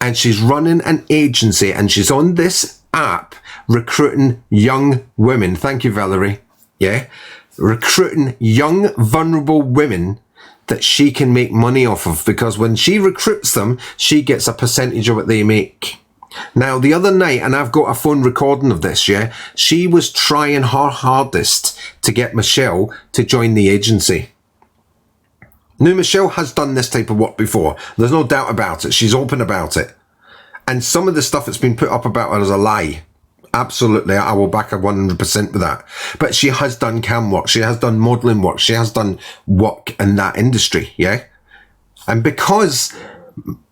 and she's running an agency, and she's on this app recruiting young women, thank you, Valerie, yeah, recruiting young, vulnerable women that she can make money off of, because when she recruits them, she gets a percentage of what they make. Now, the other night, and I've got a phone recording of this, yeah, she was trying her hardest to get Michelle to join the agency. Now, Michelle has done this type of work before. There's no doubt about it. She's open about it. And some of the stuff that's been put up about her is a lie. Absolutely, I will back her 100% with that. But she has done cam work. She has done modelling work. She has done work in that industry, yeah? And because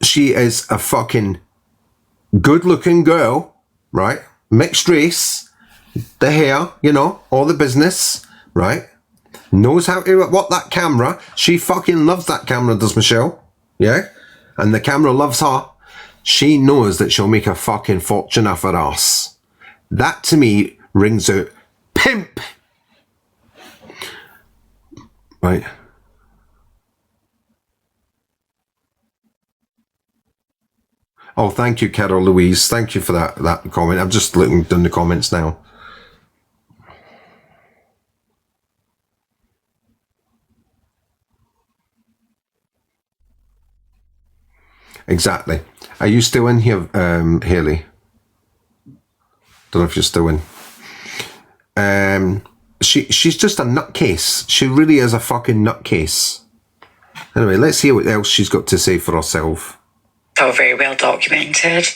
she is a fucking good-looking girl, right? Mixed race, the hair, you know, all the business, right? Knows how to work that camera. She fucking loves that camera, does Michelle? Yeah? And the camera loves her. She knows that she'll make a fucking fortune off her ass. That, to me, rings out pimp. Right? Oh, thank you, Carol Louise. Thank you for that comment. I'm just looking down the comments now. Exactly. Are you still in here, Haley? Don't know if you're still in. She's just a nutcase. She really is a fucking nutcase. Anyway, let's hear what else she's got to say for herself. So very well documented.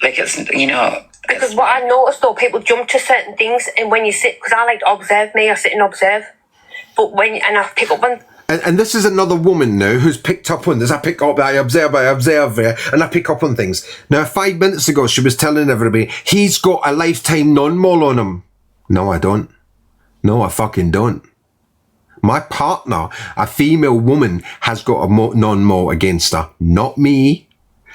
Like, it's, you know... Because what I noticed, though, people jump to certain things, and when you sit... Because I like to observe me, I sit and observe. But when... And I pick up on... And this is another woman now who's picked up on this. I observe, and I pick up on things. Now, 5 minutes ago, she was telling everybody, he's got a lifetime non-mole on him. No, I don't. No, I fucking don't. My partner, a female woman, has got a non-mole against her. Not me.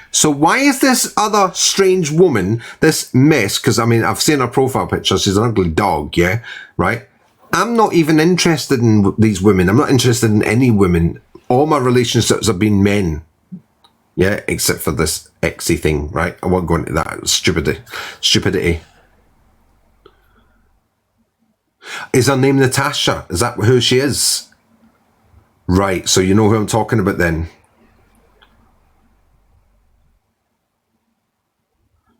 So why is this other strange woman, this mess, because, I mean, I've seen her profile picture, she's an ugly dog, yeah, right? I'm not even interested in these women. I'm not interested in any women. All my relationships have been men. Yeah, except for this exy thing, right? I won't go into that stupidity. Is her name Natasha? Is that who she is? Right, so you know who I'm talking about then.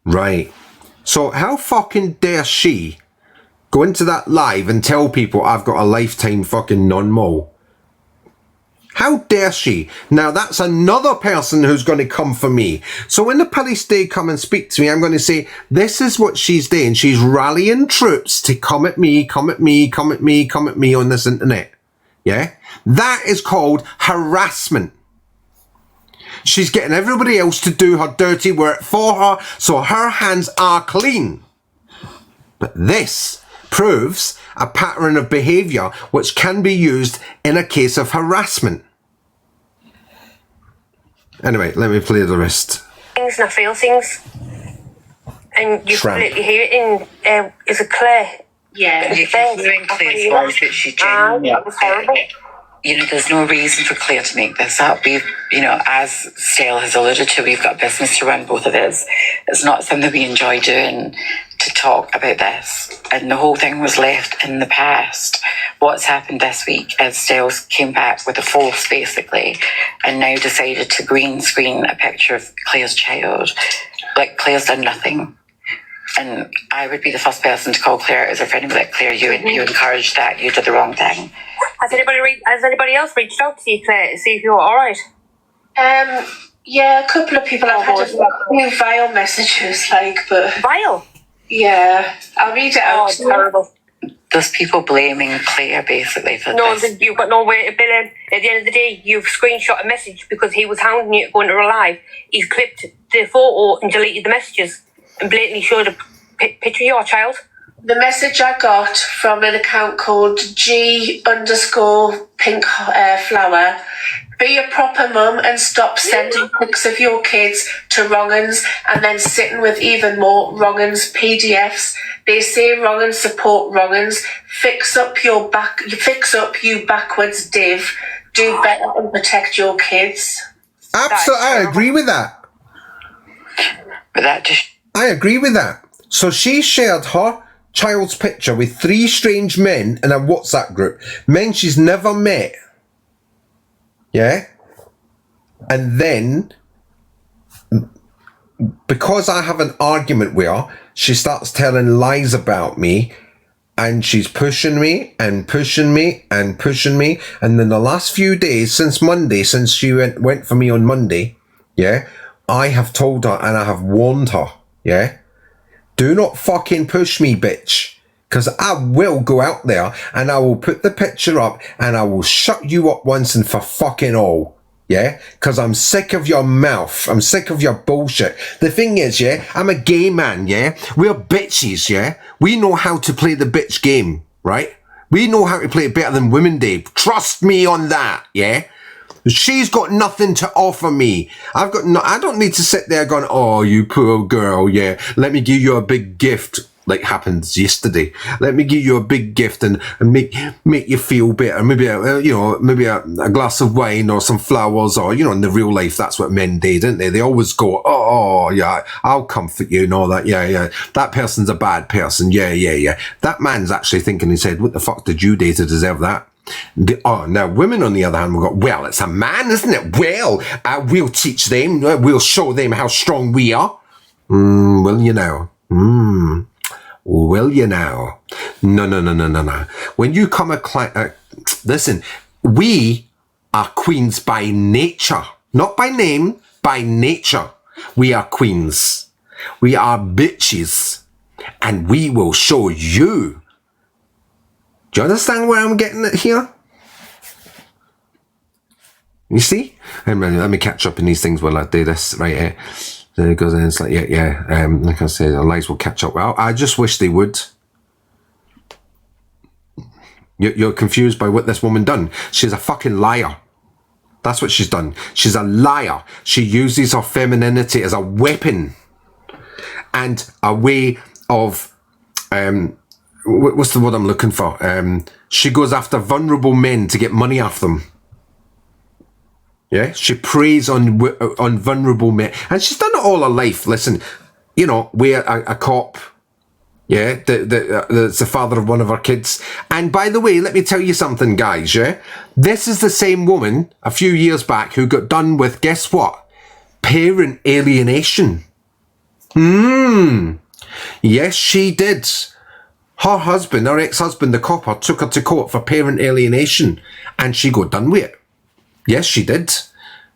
Right. So how fucking dare she go into that live and tell people I've got a lifetime fucking non-mole? How dare she? Now that's another person who's going to come for me. So when the police do come and speak to me, I'm going to say, this is what she's doing. She's rallying troops to come at me on this internet. Yeah? That is called harassment. She's getting everybody else to do her dirty work for her, so her hands are clean. But this proves a pattern of behaviour which can be used in a case of harassment. Anyway, let me play the rest. Things and I feel things. And you completely hear it in, is it Claire? Yeah, you can hear in Claire's voice that she's genuine. It was horrible. you know, there's no reason for Claire to make this up. We've, you know, as Stell has alluded to, we've got a business to run, both of us. It's not something we enjoy doing, to talk about this. And the whole thing was left in the past. What's happened this week is Stell came back with a false, basically, and now decided to green screen a picture of Claire's child. Like, Claire's done nothing. And I would be the first person to call Claire as a friend and be like, Claire, you encouraged that, you did the wrong thing. Has anybody else reached out to you, Claire, to see if you're all right? Yeah, a couple of people. I've had a few vile messages, like, but Vile? yeah, I'll read it out. Oh, terrible. There's people blaming Claire, basically, for No, this. you've got no way to bill him. At the end of the day, you've screenshot a message because he was hounding you to go into a live. He's clipped the photo and deleted the messages and blatantly showed a picture of your child. The message I got from an account called G_pink flower. Be a proper mum and stop sending pics of your kids to wrong-uns and then sitting with even more wrong-uns PDFs. They say wrong-uns support wrong-uns. Fix up you backwards div. Do better and protect your kids. Absolutely, I agree with that. But that just... I agree with that. So she shared her child's picture with 3 strange men in a WhatsApp group. Men she's never met. Yeah? And then, because I have an argument with her, she starts telling lies about me, and she's pushing me and pushing me and pushing me. And then the last few days, since Monday, since she went for me on Monday, yeah, I have told her and I have warned her, yeah, do not fucking push me, bitch. Because I will go out there and I will put the picture up and I will shut you up once and for fucking all. Yeah? Because I'm sick of your mouth. I'm sick of your bullshit. The thing is, yeah, I'm a gay man, yeah? We're bitches, yeah? We know how to play the bitch game, right? We know how to play it better than women do. Trust me on that, yeah? She's got nothing to offer me. I don't need to sit there going, oh, you poor girl, yeah. Let me give you a big gift. Like happened yesterday. Let me give you a big gift and make you feel better. Maybe a glass of wine or some flowers, or in the real life that's what men do, don't they? They always go, oh yeah, I'll comfort you and all that. Yeah. That person's a bad person. Yeah. That man's actually thinking in his head, what the fuck did you do to deserve that? Now women on the other hand will go, well, it's a man, isn't it? Well, we'll teach them. We'll show them how strong we are. Will you now? Will you now? No. When you come listen, we are queens by nature. Not by name, by nature. We are queens. We are bitches. And we will show you. Do you understand where I'm getting at here? You see? Let me catch up in these things while I do this right here. Then it goes in, it's like, like I said, the lies will catch up. Well, I just wish they would. You're confused by what this woman done. She's a fucking liar. That's what she's done. She's a liar. She uses her femininity as a weapon and a way of, what's the word I'm looking for? She goes after vulnerable men to get money off them. Yeah, she preys on vulnerable men, and she's done it all her life. Listen, we're a cop. Yeah, that's the father of one of our kids. And by the way, let me tell you something, guys. Yeah, this is the same woman a few years back who got done with, guess what? Parent alienation. Yes, she did. Her husband, her ex-husband, the copper, took her to court for parent alienation, and she got done with it. Yes, she did.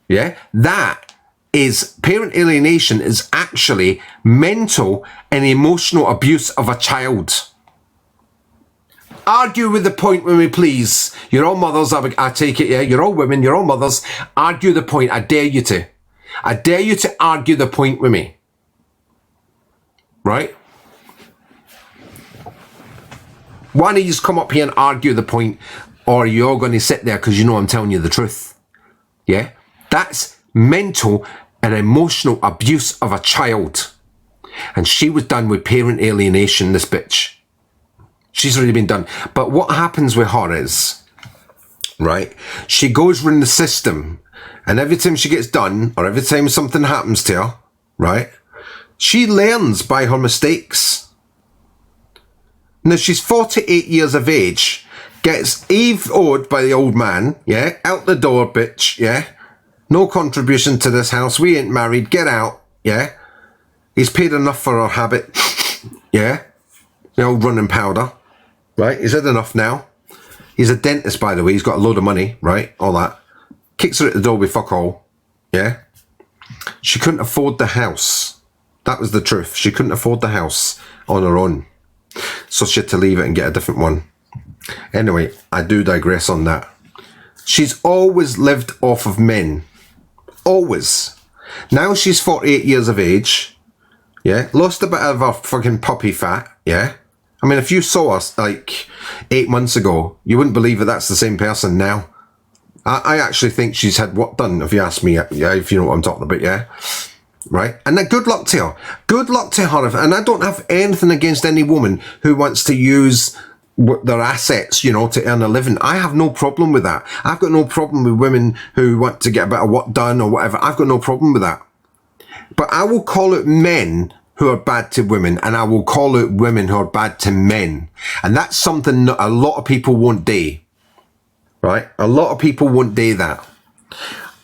Yeah, that is parent alienation is actually mental and emotional abuse of a child. Argue with the point with me, please. You're all mothers, I take it, yeah? You're all women, you're all mothers. Argue the point, I dare you to. I dare you to argue the point with me. Right? Why don't you just come up here and argue the point, or you're going to sit there because I'm telling you the truth. Yeah, that's mental and emotional abuse of a child. And she was done with parent alienation, this bitch. She's already been done. But what happens with her is, right? She goes round the system, and every time she gets done, or every time something happens to her, right, she learns by her mistakes. Now, she's 48 years of age, gets Eve-o'd by the old man, yeah, out the door, bitch, yeah, no contribution to this house, we ain't married, get out, yeah, he's paid enough for her habit, yeah, the old running powder, right, he's had enough now. He's a dentist, by the way, he's got a load of money, right, all that. Kicks her at the door with fuck all, yeah. She couldn't afford the house. That was the truth. She couldn't afford the house on her own. So she had to leave it and get a different one. Anyway, I do digress on that. She's always lived off of men. Always. Now she's 48 years of age, yeah, lost a bit of her fucking puppy fat, yeah. I mean, if you saw us like 8 months ago, you wouldn't believe that that's the same person now. I actually think she's had what done, if you ask me, yeah, if you know what I'm talking about, yeah. Right? And then good luck to her. Good luck to her. And I don't have anything against any woman who wants to use their assets, you know, to earn a living. I have no problem with that. I've got no problem with women who want to get a bit of work done or whatever. I've got no problem with that. But I will call it men who are bad to women, and I will call it women who are bad to men. And that's something that a lot of people won't do. Right? A lot of people won't do that.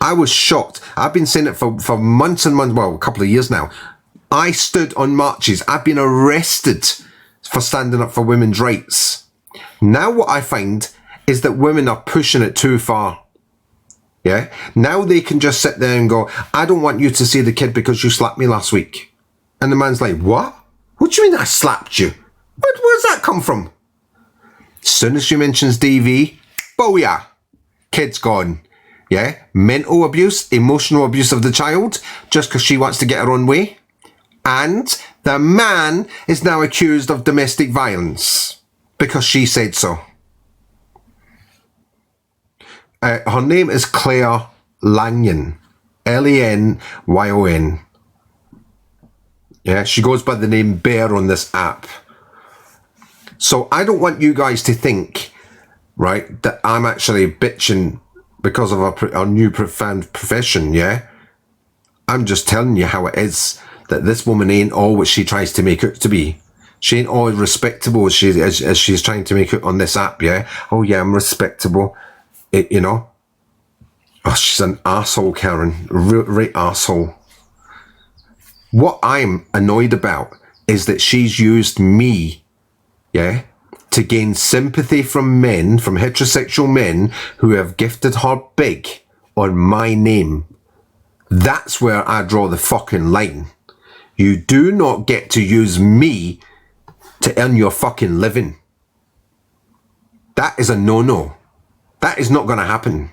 I was shocked. I've been saying it for months and months, well, a couple of years now. I stood on marches. I've been arrested for standing up for women's rights. Now what I find is that women are pushing it too far. Yeah? Now they can just sit there and go, I don't want you to see the kid because you slapped me last week. And the man's like, what? What do you mean I slapped you? Where's that come from? As soon as she mentions DV, booyah, kid's gone. Yeah, mental abuse, emotional abuse of the child, just because she wants to get her own way. And the man is now accused of domestic violence because she said so. Her name is Claire Lanyon, Lanyon. Yeah, she goes by the name Bear on this app. So I don't want you guys to think, right, that I'm actually bitching because of our new profound profession, yeah? I'm just telling you how it is, that this woman ain't all what she tries to make it to be. She ain't all respectable as she's trying to make it on this app, yeah? Oh yeah, I'm respectable, you know? Oh, she's an arsehole, Karen, right arsehole. What I'm annoyed about is that she's used me, yeah, to gain sympathy from men, from heterosexual men who have gifted her big on my name. That's where I draw the fucking line. You do not get to use me to earn your fucking living. That is a no-no. That is not going to happen.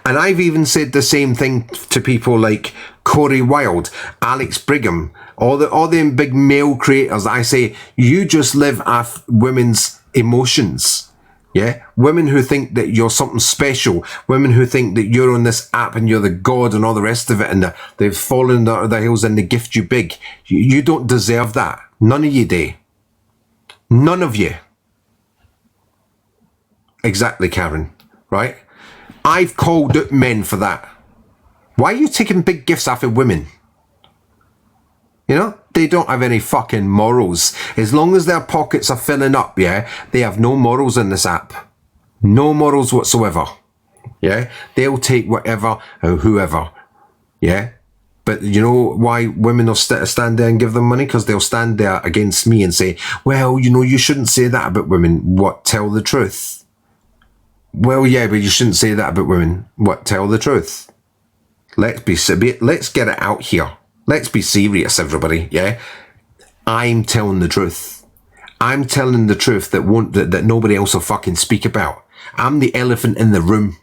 And I've even said the same thing to people like Corey Wilde, Alex Brigham, all the big male creators. I say, you just live off women's emotions. Yeah? Women who think that you're something special. Women who think that you're on this app and you're the god and all the rest of it, and they've fallen out of their heels and they gift you big. You don't deserve that. None of you do. None of you. Exactly, Karen. Right? I've called out men for that. Why are you taking big gifts off of women? You know, they don't have any fucking morals. As long as their pockets are filling up, yeah, they have no morals in this app. No morals whatsoever. Yeah, they'll take whatever or whoever. Yeah, but you know why women will stand there and give them money? Because they'll stand there against me and say, well, you know, you shouldn't say that about women. What, tell the truth? Well, yeah, but you shouldn't say that about women. What, tell the truth? Let's get it out here. Let's be serious, everybody, yeah? I'm telling the truth. I'm telling the truth that nobody else will fucking speak about. I'm the elephant in the room.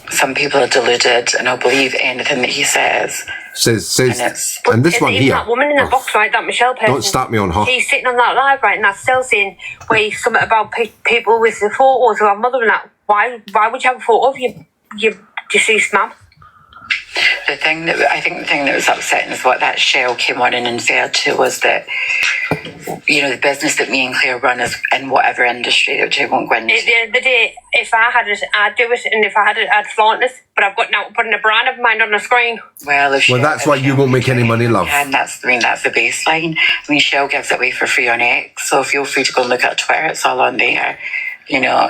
Some people are deluded and will believe anything that he says. And this one here. That woman in the box, right, that Michelle person. Don't start me on her. She's sitting on that live, right, and that's still saying something about people with the photos of our mother and that. Why would you have a photo of your deceased mum? The thing that was upsetting is what that Shell came on and inferred to was that the business that me and Claire run is in whatever industry, which I won't go into. At the end of the day, if I had it, I'd do it, and if I had it, I'd flaunt it. But I've got now putting a brand of mine on the screen. Well, that's why you won't make any money, love. That's the baseline. I mean, Shell gives it away for free on X, so feel free to go and look at Twitter. It's all on there.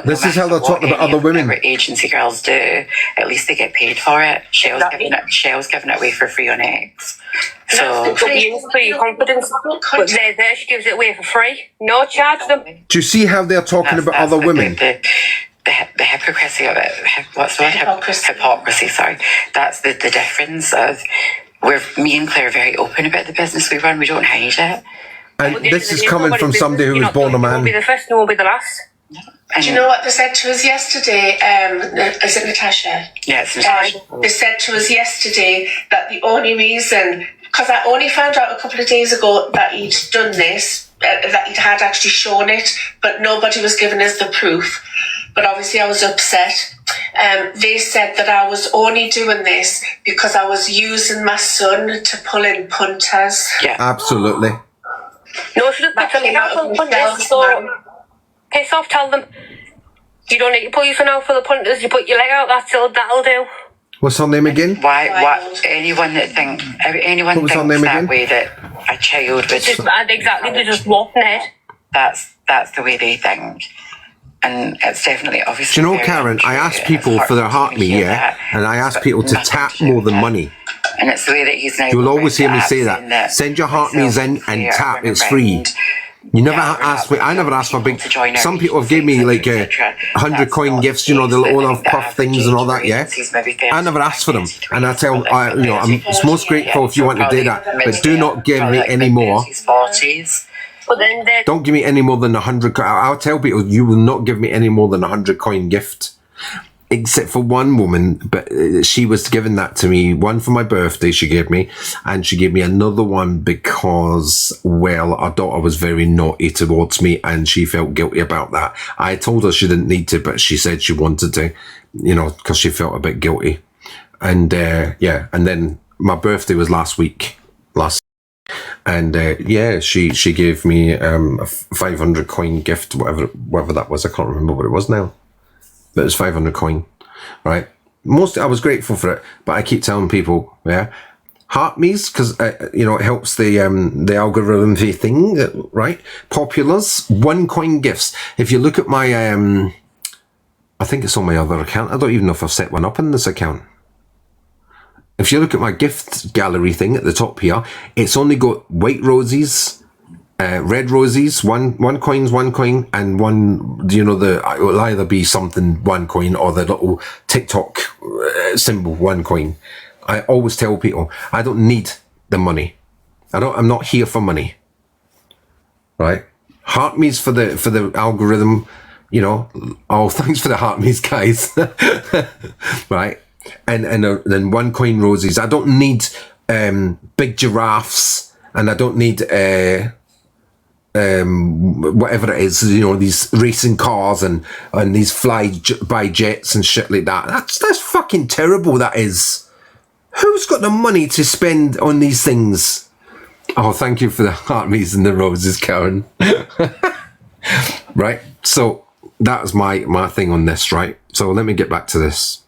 This is how they're talking about other women. Agency girls do. At least they get paid for it. Shell's giving it away for free on X. So for your confidence, but there she gives it away for free. No charge them. Do you see how they're talking about other women? The hypocrisy of it. What's the word? Hypocrisy. Sorry. That's the difference of me and Claire are very open about the business we run. We don't hide it. And this is coming from somebody who was born a man. You won't be the first, you won't be the last. Do you know what they said to us yesterday? Is it Natasha? Yeah, it's Natasha. They said to us yesterday that the only reason, because I only found out a couple of days ago that he'd done this, that he'd had actually shown it, but nobody was giving us the proof. But obviously I was upset. They said that I was only doing this because I was using my son to pull in punters. Yeah, absolutely. No, she looked at me out for the punters, so piss off, tell them. You don't need to pull your son out for the punters, you put your leg out, that'll do. What's her name again? Why anyone that thinks that way, that a child would exactly, they just walk in it. That's the way they think. And it's definitely obviously. Do you know, Karen, I ask people for their heart me, and I ask people to tap more than money. And it's the way that he's now. You'll always hear me say that. Send your heart me's in and tap, it's free. You never asked me. I never asked for big. Some people have given me like 100 coin gifts, the little Olaf Puff things and all that. Yeah, I never asked for them, and I tell I'm most grateful if you want to do that, but do not give me any more. Don't give me any more than 100. I'll tell people you will not give me any more than 100 coin gift. Except for one woman, but she was giving that to me. One for my birthday she gave me, and she gave me another one because, well, our daughter was very naughty towards me and she felt guilty about that. I told her she didn't need to, but she said she wanted to, because she felt a bit guilty. And and then my birthday was last week. And she gave me a 500 coin gift, whatever that was. I can't remember what it was now. But it was 500 coin, right? I was grateful for it, but I keep telling people, heart me's, because it helps the algorithm thing, right? Populars, 1 coin gifts. If you look at my, I think it's on my other account. I don't even know if I've set one up in this account. If you look at my gift gallery thing at the top here, it's only got white roses, red roses, one coin's 1 coin, and one, it will either be something 1 coin or the little TikTok symbol 1 coin. I always tell people I don't need the money. I'm not here for money. Right? Heart me's for the algorithm, Oh, thanks for the heart me's, guys. Right? And then 1 coin roses. I don't need big giraffes, and I don't need whatever it is, these racing cars and these fly-by jets and shit like that. That's fucking terrible, that is. Who's got the money to spend on these things? Oh, thank you for the heart me's and the roses, Karen. Right, so that's my thing on this, right? So let me get back to this.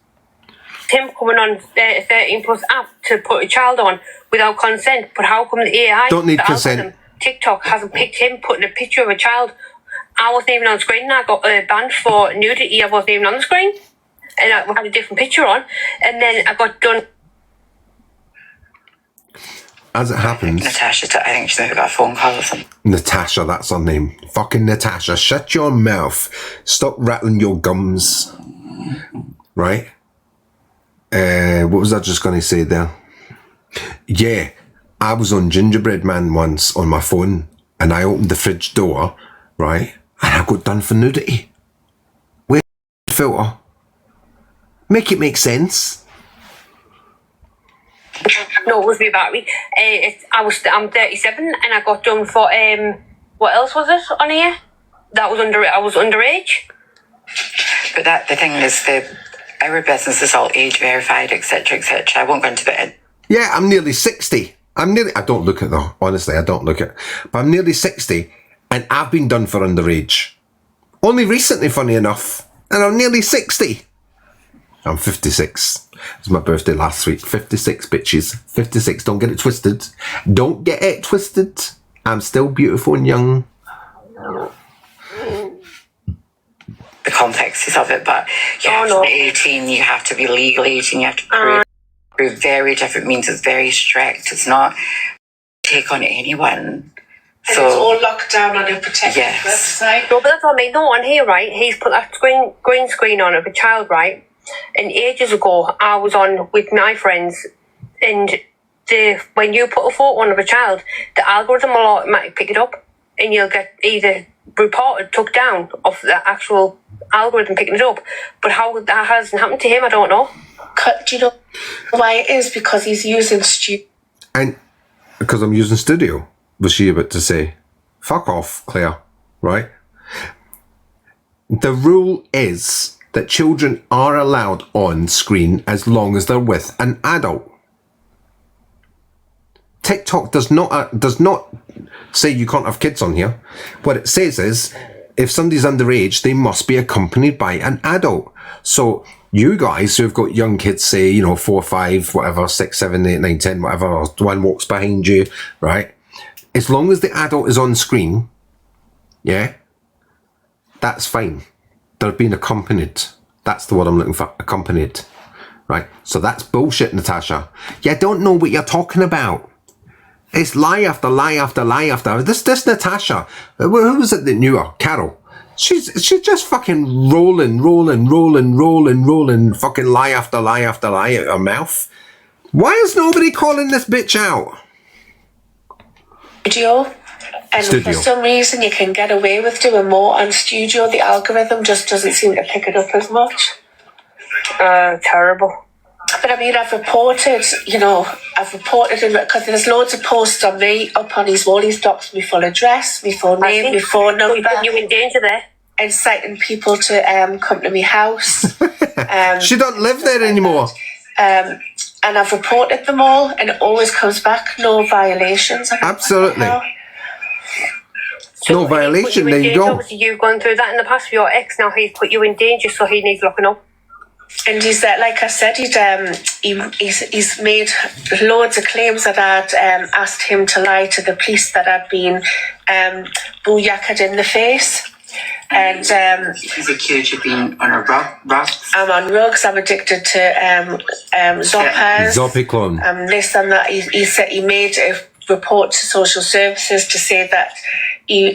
Him coming on 13 plus app to put a child on without consent, but how come the AI don't need consent? TikTok hasn't picked him putting a picture of a child. I wasn't even on screen, and I got banned for nudity. I wasn't even on the screen, and we had a different picture on, and then I got done. As it happens, Natasha, I think she's maybe got a phone call or something. Natasha, that's her name. Fucking Natasha, shut your mouth. Stop rattling your gums. Right? What was I just going to say there? Yeah, I was on Gingerbread Man once on my phone, and I opened the fridge door, right? And I got done for nudity. Where's the filter? Make it make sense. No, it was my battery. I'm 37, and I got done for what else was it on here? I was underage. But the thing is, our business is all age verified, etc., etc. I won't go into it. Yeah, I'm nearly 60. I don't look it though, honestly, I don't look it. But I'm nearly 60 and I've been done for underage. Only recently, funny enough. And I'm nearly 60. I'm 56. It was my birthday last week. 56, bitches. 56, don't get it twisted. Don't get it twisted. I'm still beautiful and young. The complexities of it, but you have to be 18, you have to be legal 18, you have to prove through very different means. It's very strict. It's not take on anyone. And So it's all locked down on a protected Yes. website. No, but that's what I mean. No, on here, right? He's put that green screen on of a child, right? And ages ago, I was on with my friends, and when you put a photo on of a child, the algorithm will automatically pick it up, and you'll get either reported, took down of the actual algorithm picking it up. But how that hasn't happened to him, I don't know. Do you know why it is? Because he's using And because I'm using Studio, was she about to say, fuck off, Claire, right? The rule is that children are allowed on screen as long as they're with an adult. TikTok does not say you can't have kids on here. What it says is, if somebody's underage, they must be accompanied by an adult. So you guys who've got young kids, say, 4, 5, whatever, 6, 7, 8, 9, 10, whatever, or one walks behind you, right? As long as the adult is on screen, yeah, that's fine. They're being accompanied. That's the word I'm looking for, accompanied. Right? So that's bullshit, Natasha. You don't know what you're talking about. It's lie after lie after lie after. This Natasha, who was it that knew her? Carol. She's just fucking rolling, fucking lie after lie after lie out her mouth. Why is nobody calling this bitch out? Studio, and for some reason you can get away with doing more on Studio. The algorithm just doesn't seem to pick it up as much. Terrible. But I mean, I've reported him because there's loads of posts on me up on his wall. He's doxed my full address, my full name, my phone number. You're in danger there. Inciting people to come to my house. She don't live there anymore. And I've reported them all, and it always comes back, no violations. Absolutely. No violation, there you go. Obviously, you've gone through that in the past with your ex. Now he's put you in danger, so he needs locking up. And he's like I said, he's made loads of claims that I'd asked him to lie to the police, that I'd been booyaked in the face. And he's accused of being on a rugs. I'm on rugs. I'm addicted to Zoppers. Zoppiclone. This and that. He said he made a report to social services to say that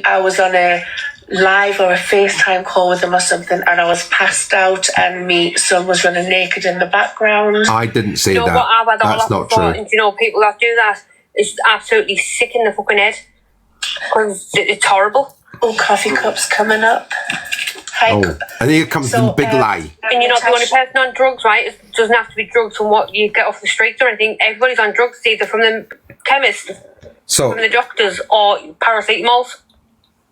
I was on a live or a FaceTime call with him or something, and I was passed out, and my son was running naked in the background. I didn't say that. What I've had That's not true. And people that do that is absolutely sick in the fucking head, because it's horrible. Oh, coffee cups coming up. And here comes the big lie. And you're not the only person on drugs, right? It doesn't have to be drugs from what you get off the streets or anything. Everybody's on drugs, either from the chemist, from the doctors, or paracetamols,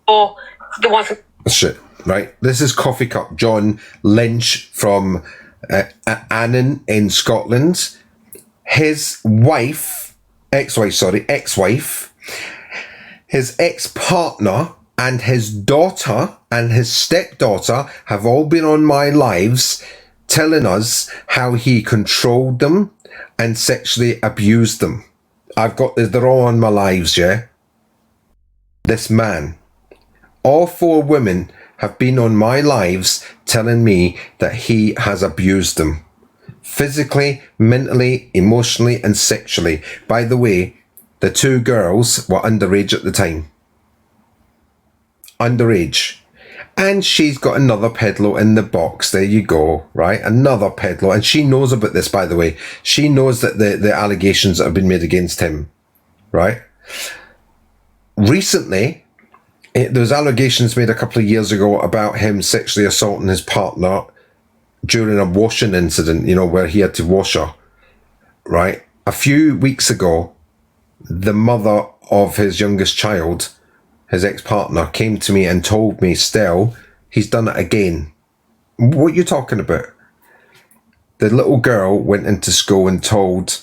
or the ones. Shit, right? This is Coffee Cup John Lynch from Annan in Scotland. His ex-wife, his ex-partner, and his daughter and his stepdaughter have all been on my lives telling us how he controlled them and sexually abused them. They're all on my lives, yeah? This man. All 4 women have been on my lives telling me that he has abused them. Physically, mentally, emotionally, and sexually. By the way, the 2 girls were underage at the time. Underage. And she's got another peddler in the box. There you go, right? Another peddler. And she knows about this, by the way. She knows that the allegations that have been made against him, right? Recently, there was allegations made a couple of years ago about him sexually assaulting his partner during a washing incident, where he had to wash her, right? A few weeks ago, the mother of his youngest child, his ex-partner, came to me and told me, Stell, he's done it again. What are you talking about? The little girl went into school and told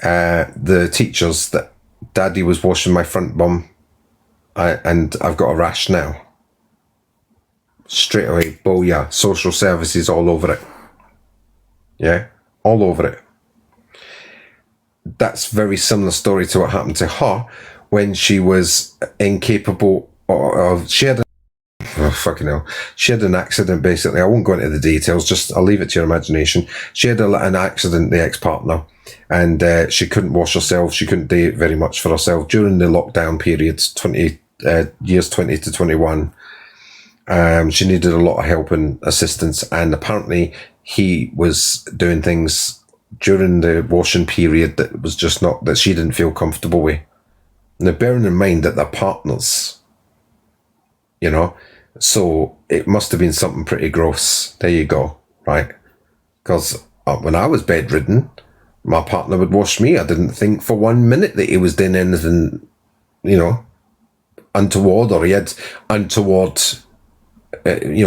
the teachers that Daddy was washing my front bum, and I've got a rash now. Straight away, booyah, social services all over it. Yeah, all over it. That's very similar story to what happened to her when she was incapable of, she had she had an accident basically. I won't go into the details, just I'll leave it to your imagination. She had an accident, the ex-partner, and she couldn't wash herself. She couldn't do very much for herself during the lockdown periods, years 20 to 21. She needed a lot of help and assistance, and apparently he was doing things during the washing period that was just not, that she didn't feel comfortable with. Now, bearing in mind that they're partners, you know, so it must have been something pretty gross. There you go, right? Because when I was bedridden, my partner would wash me. I didn't think for 1 minute that he was doing anything, you know, untoward, or he had untoward,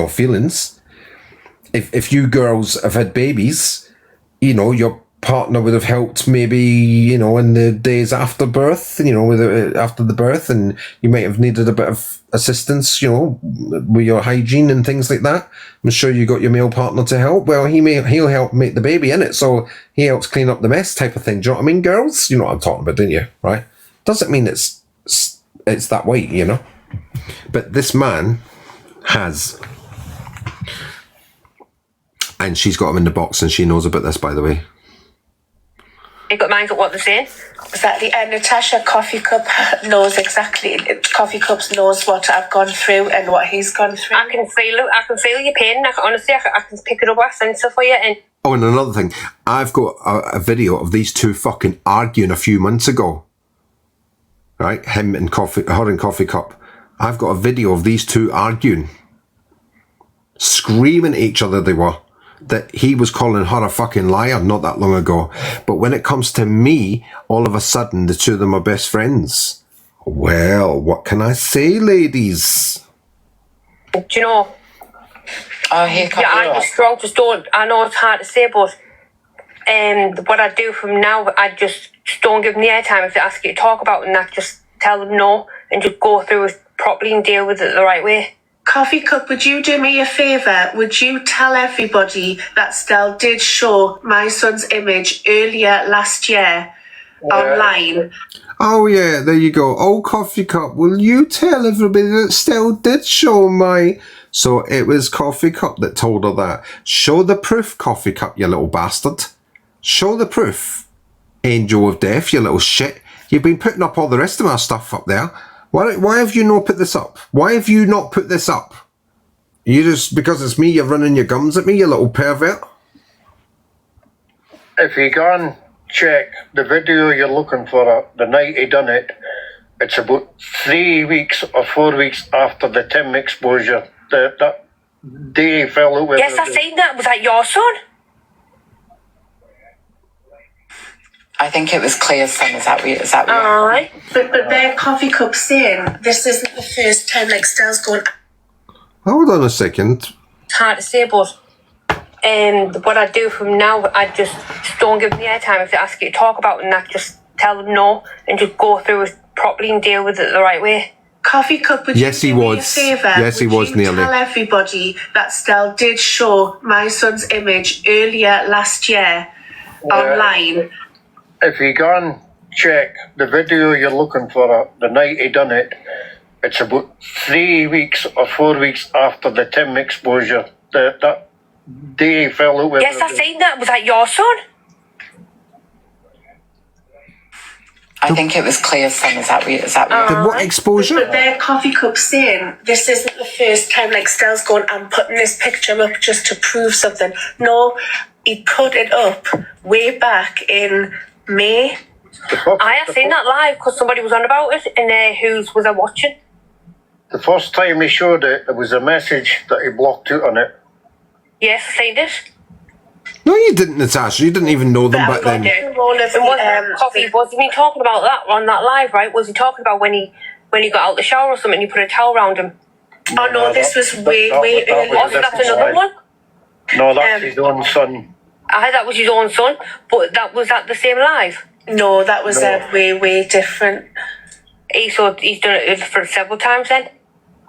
feelings. If you girls have had babies, you know, your partner would have helped maybe, you know, in the days after birth, you know, after the birth, and you might have needed a bit of assistance, you know, with your hygiene and things like that. I'm sure you got your male partner to help. Well, he'll help make the baby, innit? So he helps clean up the mess type of thing. Do you know what I mean, girls? You know what I'm talking about, don't you? Right? Doesn't mean it's that way, you know? But this man has, and she's got him in the box, and she knows about this, by the way. You got minds at what they're saying? Exactly, and Natasha Coffee Cup knows exactly. Coffee Cups knows what I've gone through and what he's gone through. I can feel it. I can feel your pain. I can pick it up. I sense it for you. And and another thing, I've got a video of these two fucking arguing a few months ago. Right, her and Coffee Cup. I've got a video of these two arguing, screaming at each other. They were. That he was calling her a fucking liar not that long ago. But when it comes to me, all of a sudden, the two of them are best friends. Well, what can I say, ladies? Do you know? I'm just strong, just don't. I know it's hard to say, but what I do from now, I just don't give them the airtime if they ask you to talk about it, and I just tell them no and just go through it properly and deal with it the right way. Coffee Cup, would you do me a favour? Would you tell everybody that Stell did show my son's image earlier last year online? Oh, yeah, there you go. Oh, Coffee Cup, will you tell everybody that Stell did show my... So it was Coffee Cup that told her that. Show the proof, Coffee Cup, you little bastard. Show the proof, Angel of Death, you little shit. You've been putting up all the rest of our stuff up there. Why have you not put this up? Why have you not put this up? You just, because it's me, you're running your gums at me, you little pervert? If you go and check the video you're looking for, the night he done it, it's about 3 weeks or 4 weeks after the Tim exposure. That day he fell out with... Yes, I seen that. Was that your son? I think it was Claire's son. Is that what Aye. But their Coffee Cup saying this isn't the first time, like, Stell's going... Hold on a second. It's hard to say, but what I do from now, I just don't give them the airtime if they ask you to talk about it, and I just tell them no and just go through it properly and deal with it the right way. Coffee Cup, would yes, you do he me was. a favour? Yes, he was, nearly. Tell everybody that Stell did show my son's image earlier last year online. If you go and check the video you're looking for, the night he done it, it's about 3 weeks or 4 weeks after the Tim exposure. That day he fell out with... Yes, I seen that. Was that your son? I think it was Claire's son. Is that what what exposure? But their Coffee Cup saying this isn't the first time, like, Stell's going, I'm putting this picture up just to prove something. No, he put it up way back in May. I have seen that live because somebody was on about it, and whose was I watching? The first time he showed it, there was a message that he blocked out on it. Yes, I seen it. No, you didn't, Natasha. You didn't even know them back then. Coffee, was he talking about that on that live, right? Was he talking about when he got out the shower or something and you put a towel around him? Oh, no, this was way earlier. Also, that's another one? No, that's his own son. I heard that was his own son, but was that the same live? No, that was way different. He's done it for several times then.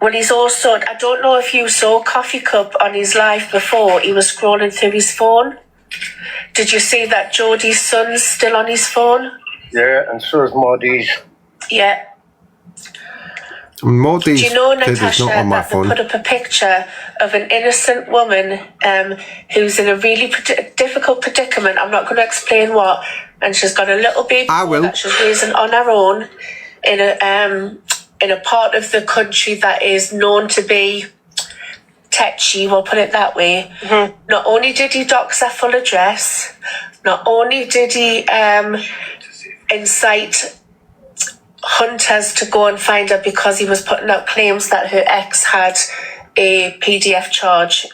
Well, he's also, I don't know if you saw Coffee Cup on his live before, he was scrolling through his phone. Did you see that Jodie's son's still on his phone? Yeah, and so is Maudie's. Yeah. Maudie's Do you know, kid is Natasha, not on my that they phone. put up a picture of an innocent woman who's in a really difficult predicament. I'm not going to explain what. And she's got a little baby that she's raising on her own in a part of the country that is known to be tetchy, we'll put it that way. Mm-hmm. Not only did he dox her full address, not only did he incite hunters to go and find her because he was putting out claims that her ex had a PDF charge,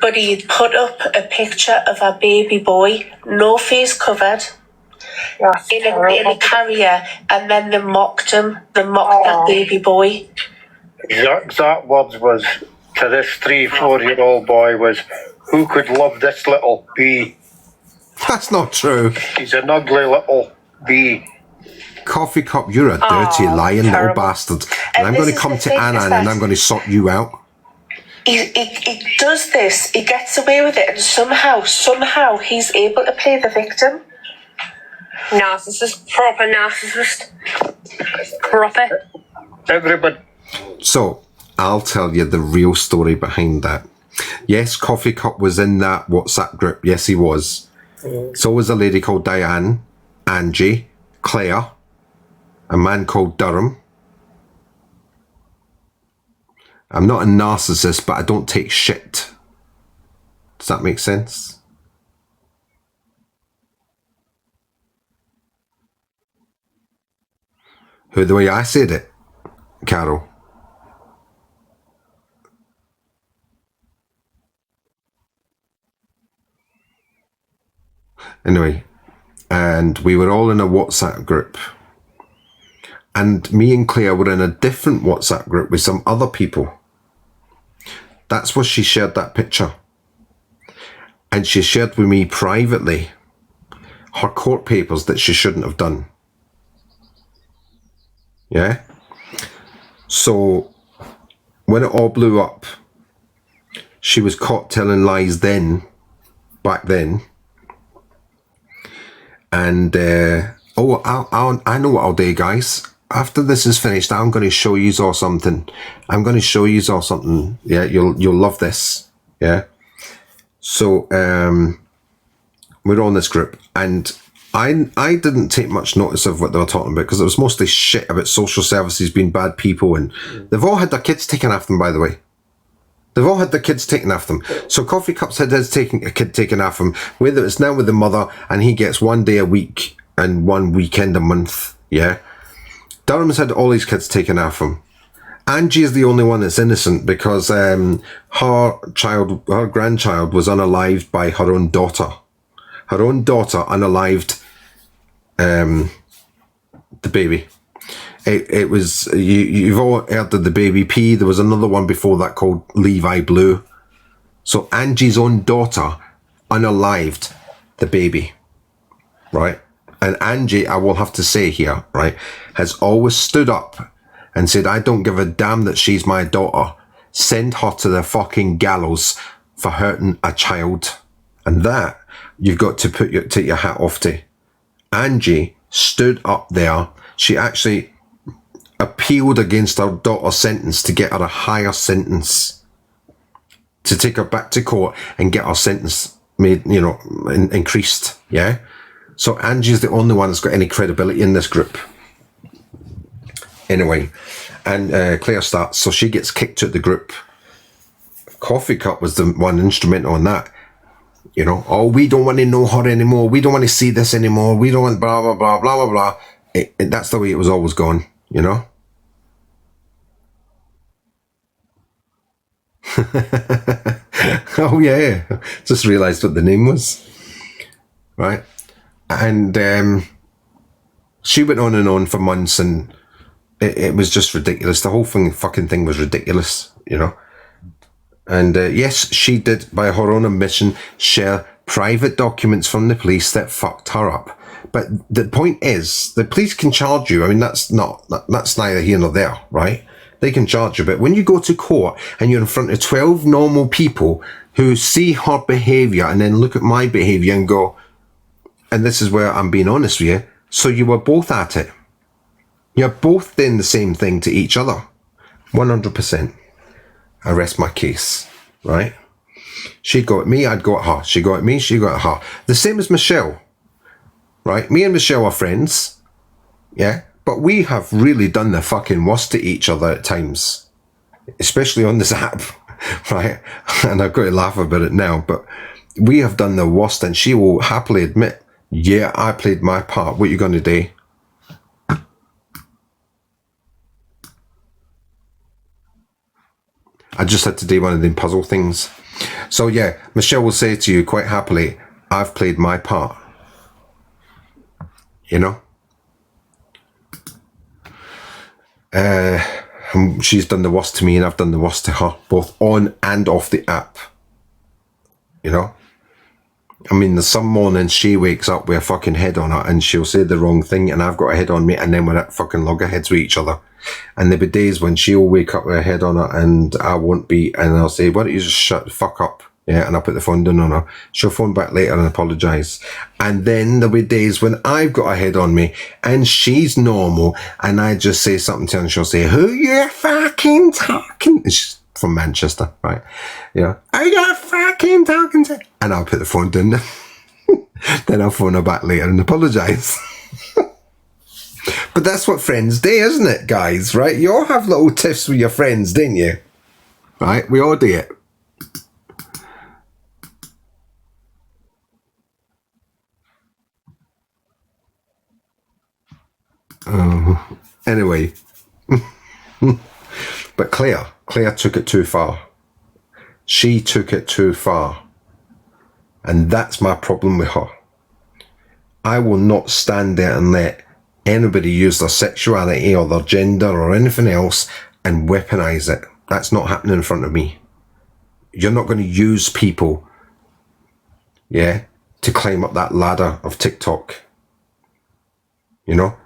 but he put up a picture of her baby boy, no face covered, in a carrier, and then they mocked him. They mocked that baby boy. Exact words was to this 3-4-year-old boy was, "Who could love this little bee?" That's not true. He's an ugly little bee. Coffee Cup, you're a dirty, lying little bastard. And I'm going to come to Anna and I'm going to sort you out. He does this, he gets away with it, and somehow he's able to play the victim. Narcissist, proper narcissist. Proper. Everybody. So, I'll tell you the real story behind that. Yes, Coffee Cup was in that WhatsApp group. Yes, he was. So was a lady called Diane, Angie, Claire, a man called Durham. I'm not a narcissist, but I don't take shit. Does that make sense? Who, the way I said it, Carol? Anyway, and we were all in a WhatsApp group. And me and Claire were in a different WhatsApp group with some other people. That's where she shared that picture. And she shared with me privately her court papers that she shouldn't have done. Yeah? So, when it all blew up, she was caught telling lies back then. And, I know what I'll do, guys. After this is finished, I'm going to show you all something. I'm going to show you all something. Yeah, you'll love this. Yeah. So, we're on this group, and I didn't take much notice of what they were talking about because it was mostly shit about social services being bad people, and they've all had their kids taken off them, by the way. They've all had their kids taken off them. So Coffee Cup's had his kid taken off him, whether it's now with the mother, and he gets 1 day a week and 1 weekend a month. Yeah. Durham's had all his kids taken off him. Angie is the only one that's innocent because her grandchild was unalived by her own daughter. Her own daughter unalived the baby. It was, you've all heard of the baby P. There was another one before that called Levi Blue. So Angie's own daughter unalived the baby, right? And Angie, I will have to say here, right, has always stood up and said, I don't give a damn that she's my daughter. Send her to the fucking gallows for hurting a child. And that, you've got to take your hat off to. Angie stood up there. She actually appealed against her daughter's sentence to get her a higher sentence. To take her back to court and get her sentence made, increased. Yeah? So Angie's the only one that's got any credibility in this group. Anyway, and Claire starts, so she gets kicked out of the group. Coffee Cup was the one instrumental in that. Oh, we don't want to know her anymore. We don't want to see this anymore. We don't want blah, blah, blah, blah, blah, blah. That's the way it was always going, Oh, yeah. Just realised what the name was. Right. And she went on and on for months, and it was just ridiculous. The whole fucking thing was ridiculous, And yes, she did, by her own admission, share private documents from the police that fucked her up. But the point is, the police can charge you. I mean, that's neither here nor there, right? They can charge you. But when you go to court and you're in front of 12 normal people who see her behaviour and then look at my behaviour and go, and this is where I'm being honest with you, so you were both at it. You're both doing the same thing to each other. 100%. I rest my case, right? She'd go at me, I'd go at her. She'd go at me, she'd go at her. The same as Michelle, right? Me and Michelle are friends, yeah? But we have really done the fucking worst to each other at times, especially on this app, right? And I've got to laugh about it now, but we have done the worst, and she will happily admit, yeah, I played my part. What are you going to do? I just had to do one of them puzzle things. So yeah, Michelle will say to you quite happily, I've played my part. You know? She's done the worst to me and I've done the worst to her, both on and off the app. You know? I mean, there's some mornings she wakes up with a fucking head on her and she'll say the wrong thing and I've got a head on me, and then we're at fucking loggerheads with each other. And there'll be days when she'll wake up with a head on her and I won't be, and I'll say, why don't you just shut the fuck up? Yeah, and I'll put the phone down on her. She'll phone back later and apologise. And then there'll be days when I've got a head on me and she's normal and I just say something to her and she'll say, who you fucking talking? She's from Manchester, right? Yeah. Are you fucking talking to? And I'll put the phone down. Then I'll phone her back later and apologise. But that's what friends do, isn't it, guys? Right? You all have little tiffs with your friends, don't you? Right? We all do it. Anyway. But Claire took it too far. She took it too far. And that's my problem with her. I will not stand there and let anybody use their sexuality or their gender or anything else and weaponize it. That's not happening in front of me. You're not going to use people, yeah, to climb up that ladder of TikTok. You know?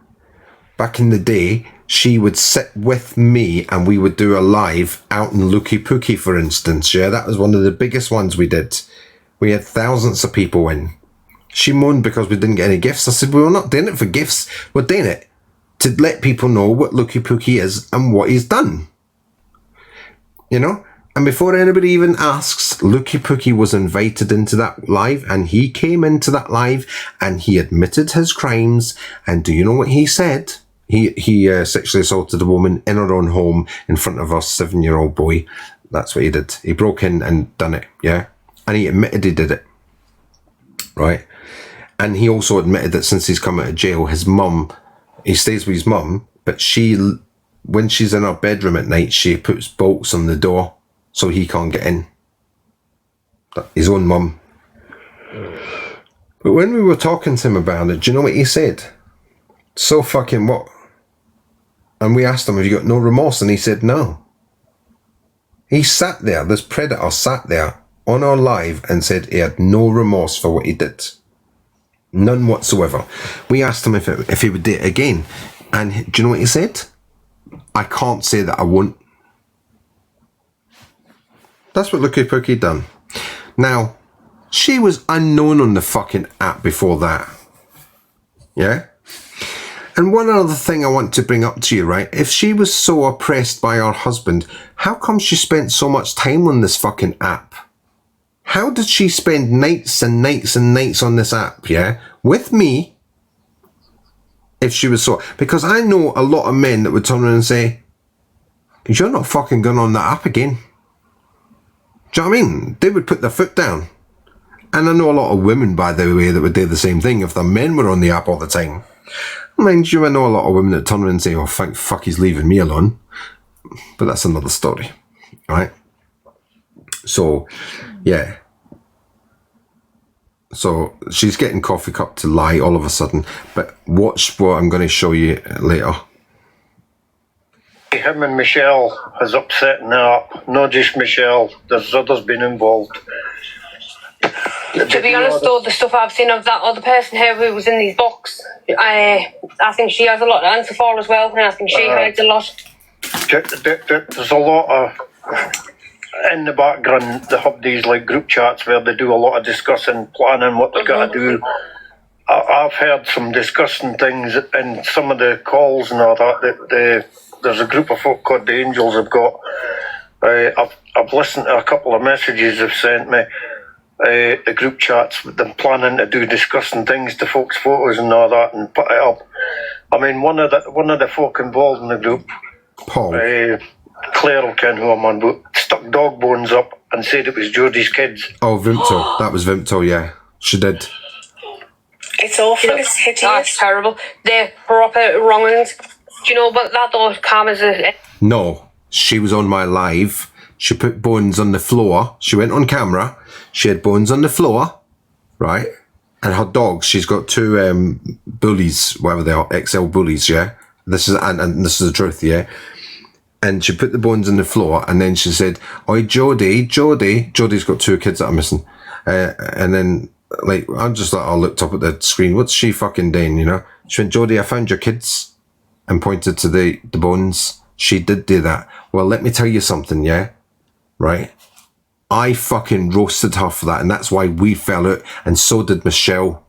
Back in the day, she would sit with me and we would do a live out in Looky Pookie, for instance. Yeah, that was one of the biggest ones we did. We had thousands of people in. She moaned because we didn't get any gifts. I said, well, we're not doing it for gifts. We're doing it to let people know what Looky Pookie is and what he's done. You know? And before anybody even asks, Looky Pookie was invited into that live and he came into that live and he admitted his crimes. And do you know what he said? He sexually assaulted a woman in her own home in front of her 7-year-old boy. That's what he did. He broke in and done it, yeah? And he admitted he did it, right? And he also admitted that since he's come out of jail, his mum, he stays with his mum, but she, when she's in her bedroom at night, she puts bolts on the door so he can't get in. His own mum. But when we were talking to him about it, do you know what he said? So fucking what? And we asked him, have you got no remorse? And he said no. He sat there, this predator sat there on our live and said he had no remorse for what he did. None whatsoever. We asked him if he would do it again. And do you know what he said? I can't say that I won't. That's what Looky Pookie done. Now, she was unknown on the fucking app before that. Yeah? And one other thing I want to bring up to you, right? If she was so oppressed by her husband, how come she spent so much time on this fucking app? How did she spend nights and nights and nights on this app, yeah? With me, if she was so... Because I know a lot of men that would turn around and say, you're not fucking going on that app again. Do you know what I mean? They would put their foot down. And I know a lot of women, by the way, that would do the same thing if their men were on the app all the time. Mind you, I know a lot of women that turn around and say, oh, thank fuck he's leaving me alone. But that's another story, right? So, yeah. So, she's getting coffee cup to lie all of a sudden. But watch what I'm going to show you later. Him and Michelle has upset me up. Not just Michelle, there's others been involved. To be honest, though, the stuff I've seen of that other person here who was in these box, I think she has a lot to answer for as well, and I think she hides a lot. There's a lot of in the background. They have these like group chats where they do a lot of discussing, planning what they're gonna do. I've heard some discussing things in some of the calls and all that. There's a group of folk called the Angels have got. I've listened to a couple of messages they've sent me. The group chats with them planning to do discussing things to folks' photos and all that and put it up. I mean, one of the folk involved in the group, Paul. Claire will ken who I'm on, but stuck dog bones up and said it was Jodie's kids. Oh, Vimto. That was Vimto, yeah. She did. It's awful, it's hideous. That's terrible. They're proper wrongings. Do you know about that, though? Karma's No. She was on my live. She put bones on the floor. She went on camera. She had bones on the floor, right? And her dogs, she's got two bullies, whatever they are, XL bullies, yeah? This is and this is the truth, yeah? And she put the bones on the floor, and then she said, "Oi, Jodie's got two kids that are missing." And then, like, I looked up at the screen. What's she fucking doing, you know? She went, "Jodie, I found your kids," and pointed to the bones. She did do that. Well, let me tell you something, yeah? Right? I fucking roasted her for that, and that's why we fell out, and so did Michelle.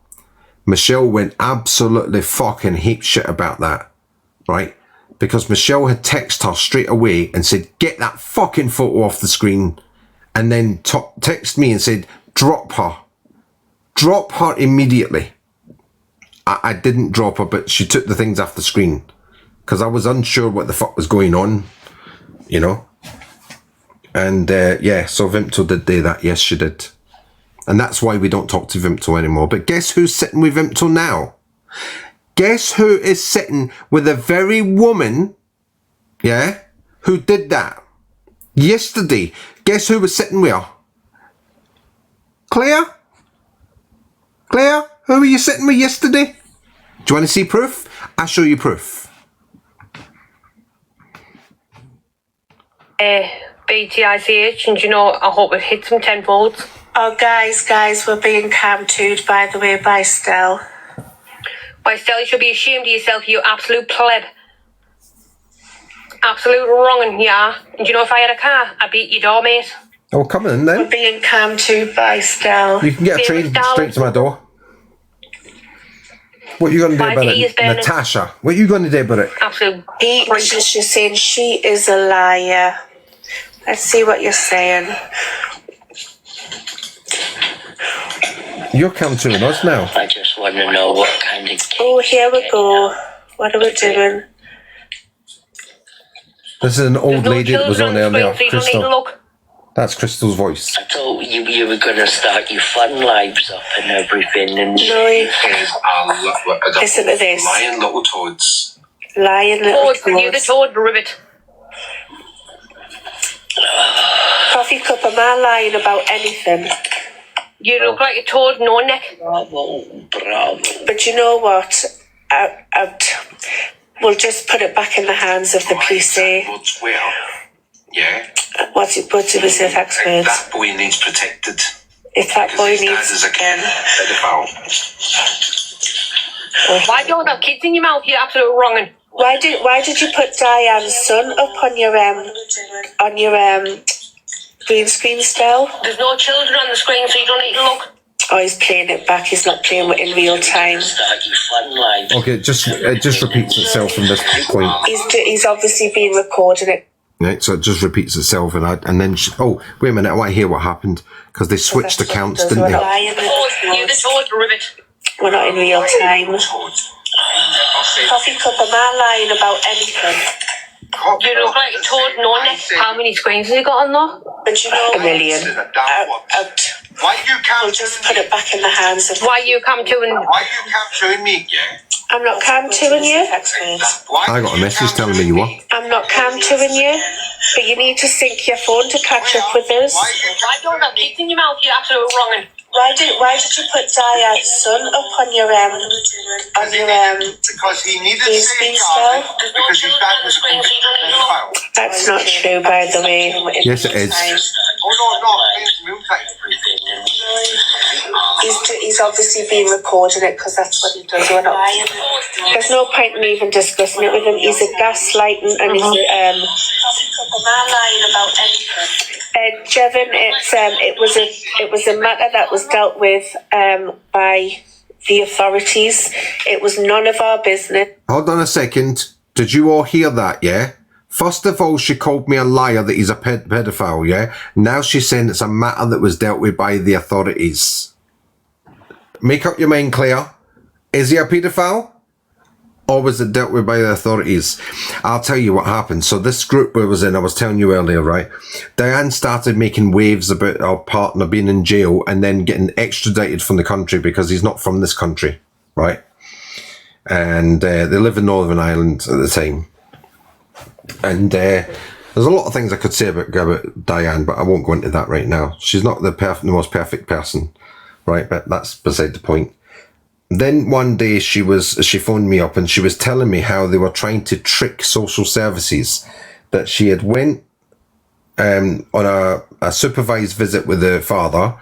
Michelle went absolutely fucking heap shit about that, right? Because Michelle had texted her straight away and said, "Get that fucking photo off the screen," and then texted me and said, "Drop her. Drop her immediately." I didn't drop her, but she took the things off the screen because I was unsure what the fuck was going on, you know? And yeah, so Vimto did do that. Yes, she did. And that's why we don't talk to Vimto anymore. But guess who's sitting with Vimto now? Guess who is sitting with the very woman, yeah, who did that yesterday? Guess who was sitting with her? Claire? Claire, who were you sitting with yesterday? Do you want to see proof? I'll show you proof. BTICH, and you know, I hope it hits them tenfold. Oh, guys, we're being cam-tooed, by the way, by Stell. Why, Stell, you should be ashamed of yourself, you absolute pleb. Absolute wrongin', you are. And you know, if I had a car, I'd beat your door, mate. Oh, come in then. We're being cam-tooed by Stell. You can get a train straight to my door. What are you going to do about it, Natasha? What are you going to do about it? Absolute. She's saying she is a liar. Let's see what you're saying. You're countering us now. I just want to know what kind of cake. Oh, here we go. What are we doing? This is an old lady that was on earlier, So Crystal. That's Crystal's voice. I thought you were going to start your fun lives up and everything. And Listen to this. Lying little toads. Lying little toads. You the toad, ribbit. Coffee cup, am I lying about anything? You look like a toad, no neck. Bravo. But you know what? We'll just put it back in the hands of the police. Yeah. What's it was the next words? That boy needs protected. If that boy needs as a pedophile. Why don't you have kids in your mouth? You're absolute wrongin'. Why did you put Diane's son up on your green screen, Stell? There's no children on the screen, so you don't need to look. Oh, he's playing it back. He's not playing it in real time. Okay, it just repeats itself from this point. He's obviously been recording it. Right, so it just repeats itself, and then oh, wait a minute, I want to hear what happened because they switched accounts, didn't they? You the toad, ribbit. We're not in real time. Coffee cup, am I lying about anything? You look like a toad, no neck. How many screens has he got on though? But you know, a million. Why you we'll just put it back in the hands of. Why you come to and? Why you capturing me? Yeah. I'm not cam-2ing you. I got a message telling me you were. I'm not cam-2ing you, but you need to sync your phone to catch up with us. Why don't have kids in your mouth? You're absolute wrongin'. Why did you put Diane's son up on your because he needed safeguarding because his dad was a pedophile. That's not true, by the way. Yes, it is. He's obviously been recording it because that's what he does. There's no point in even discussing it with him. He's a gaslighting and he's lying about anything. Jevon, it was a matter that was dealt with by the authorities. It was none of our business. Hold on a second. Did you all hear that, yeah? First of all, she called me a liar that he's a pedophile, yeah? Now she's saying it's a matter that was dealt with by the authorities. Make up your mind, Claire. Is he a pedophile? Or was it dealt with by the authorities? I'll tell you what happened. So this group I was in, I was telling you earlier, right? Diane started making waves about our partner being in jail and then getting extradited from the country because he's not from this country, right? And they live in Northern Ireland at the time. And there's a lot of things I could say about Diane, but I won't go into that right now. She's not the most perfect person, right? But that's beside the point. Then one day she phoned me up and she was telling me how they were trying to trick social services, that she had went on a supervised visit with the father,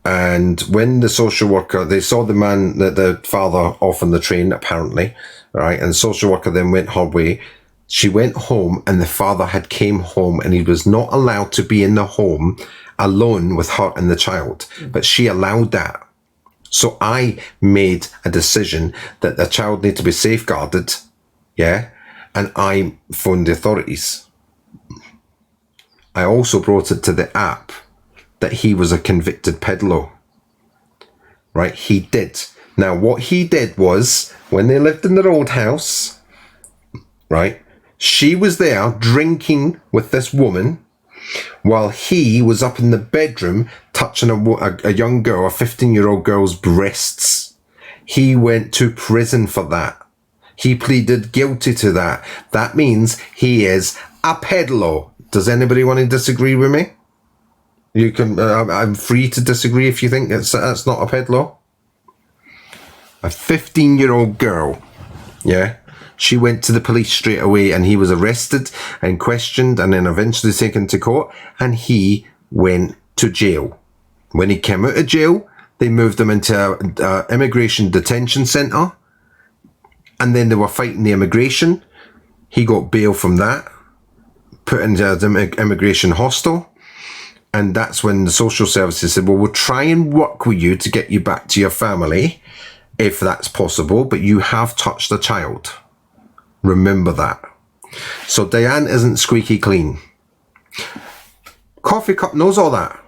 and when the social worker, they saw the father off on the train apparently, right? And the social worker then went her way. She went home and the father had came home and he was not allowed to be in the home alone with her and the child, but she allowed that. So I made a decision that the child needed to be safeguarded, yeah? And I phoned the authorities. I also brought it to the app that he was a convicted peddler, right? He did. Now, what he did was, when they lived in their old house, right? She was there drinking with this woman while he was up in the bedroom touching a young girl, a 15-year-old girl's breasts. He went to prison for that. He pleaded guilty to that. That means he is a peddler. Does anybody want to disagree with me? You can. I'm free to disagree if you think that's not a peddler. A 15-year-old girl, yeah? She went to the police straight away and he was arrested and questioned and then eventually taken to court and he went to jail. When he came out of jail, they moved him into an immigration detention centre and then they were fighting the immigration. He got bail from that, put into the immigration hostel, and that's when the social services said, well, we'll try and work with you to get you back to your family if that's possible, but you have touched a child. Remember that. So Diane isn't squeaky clean. Coffee Cup knows all that.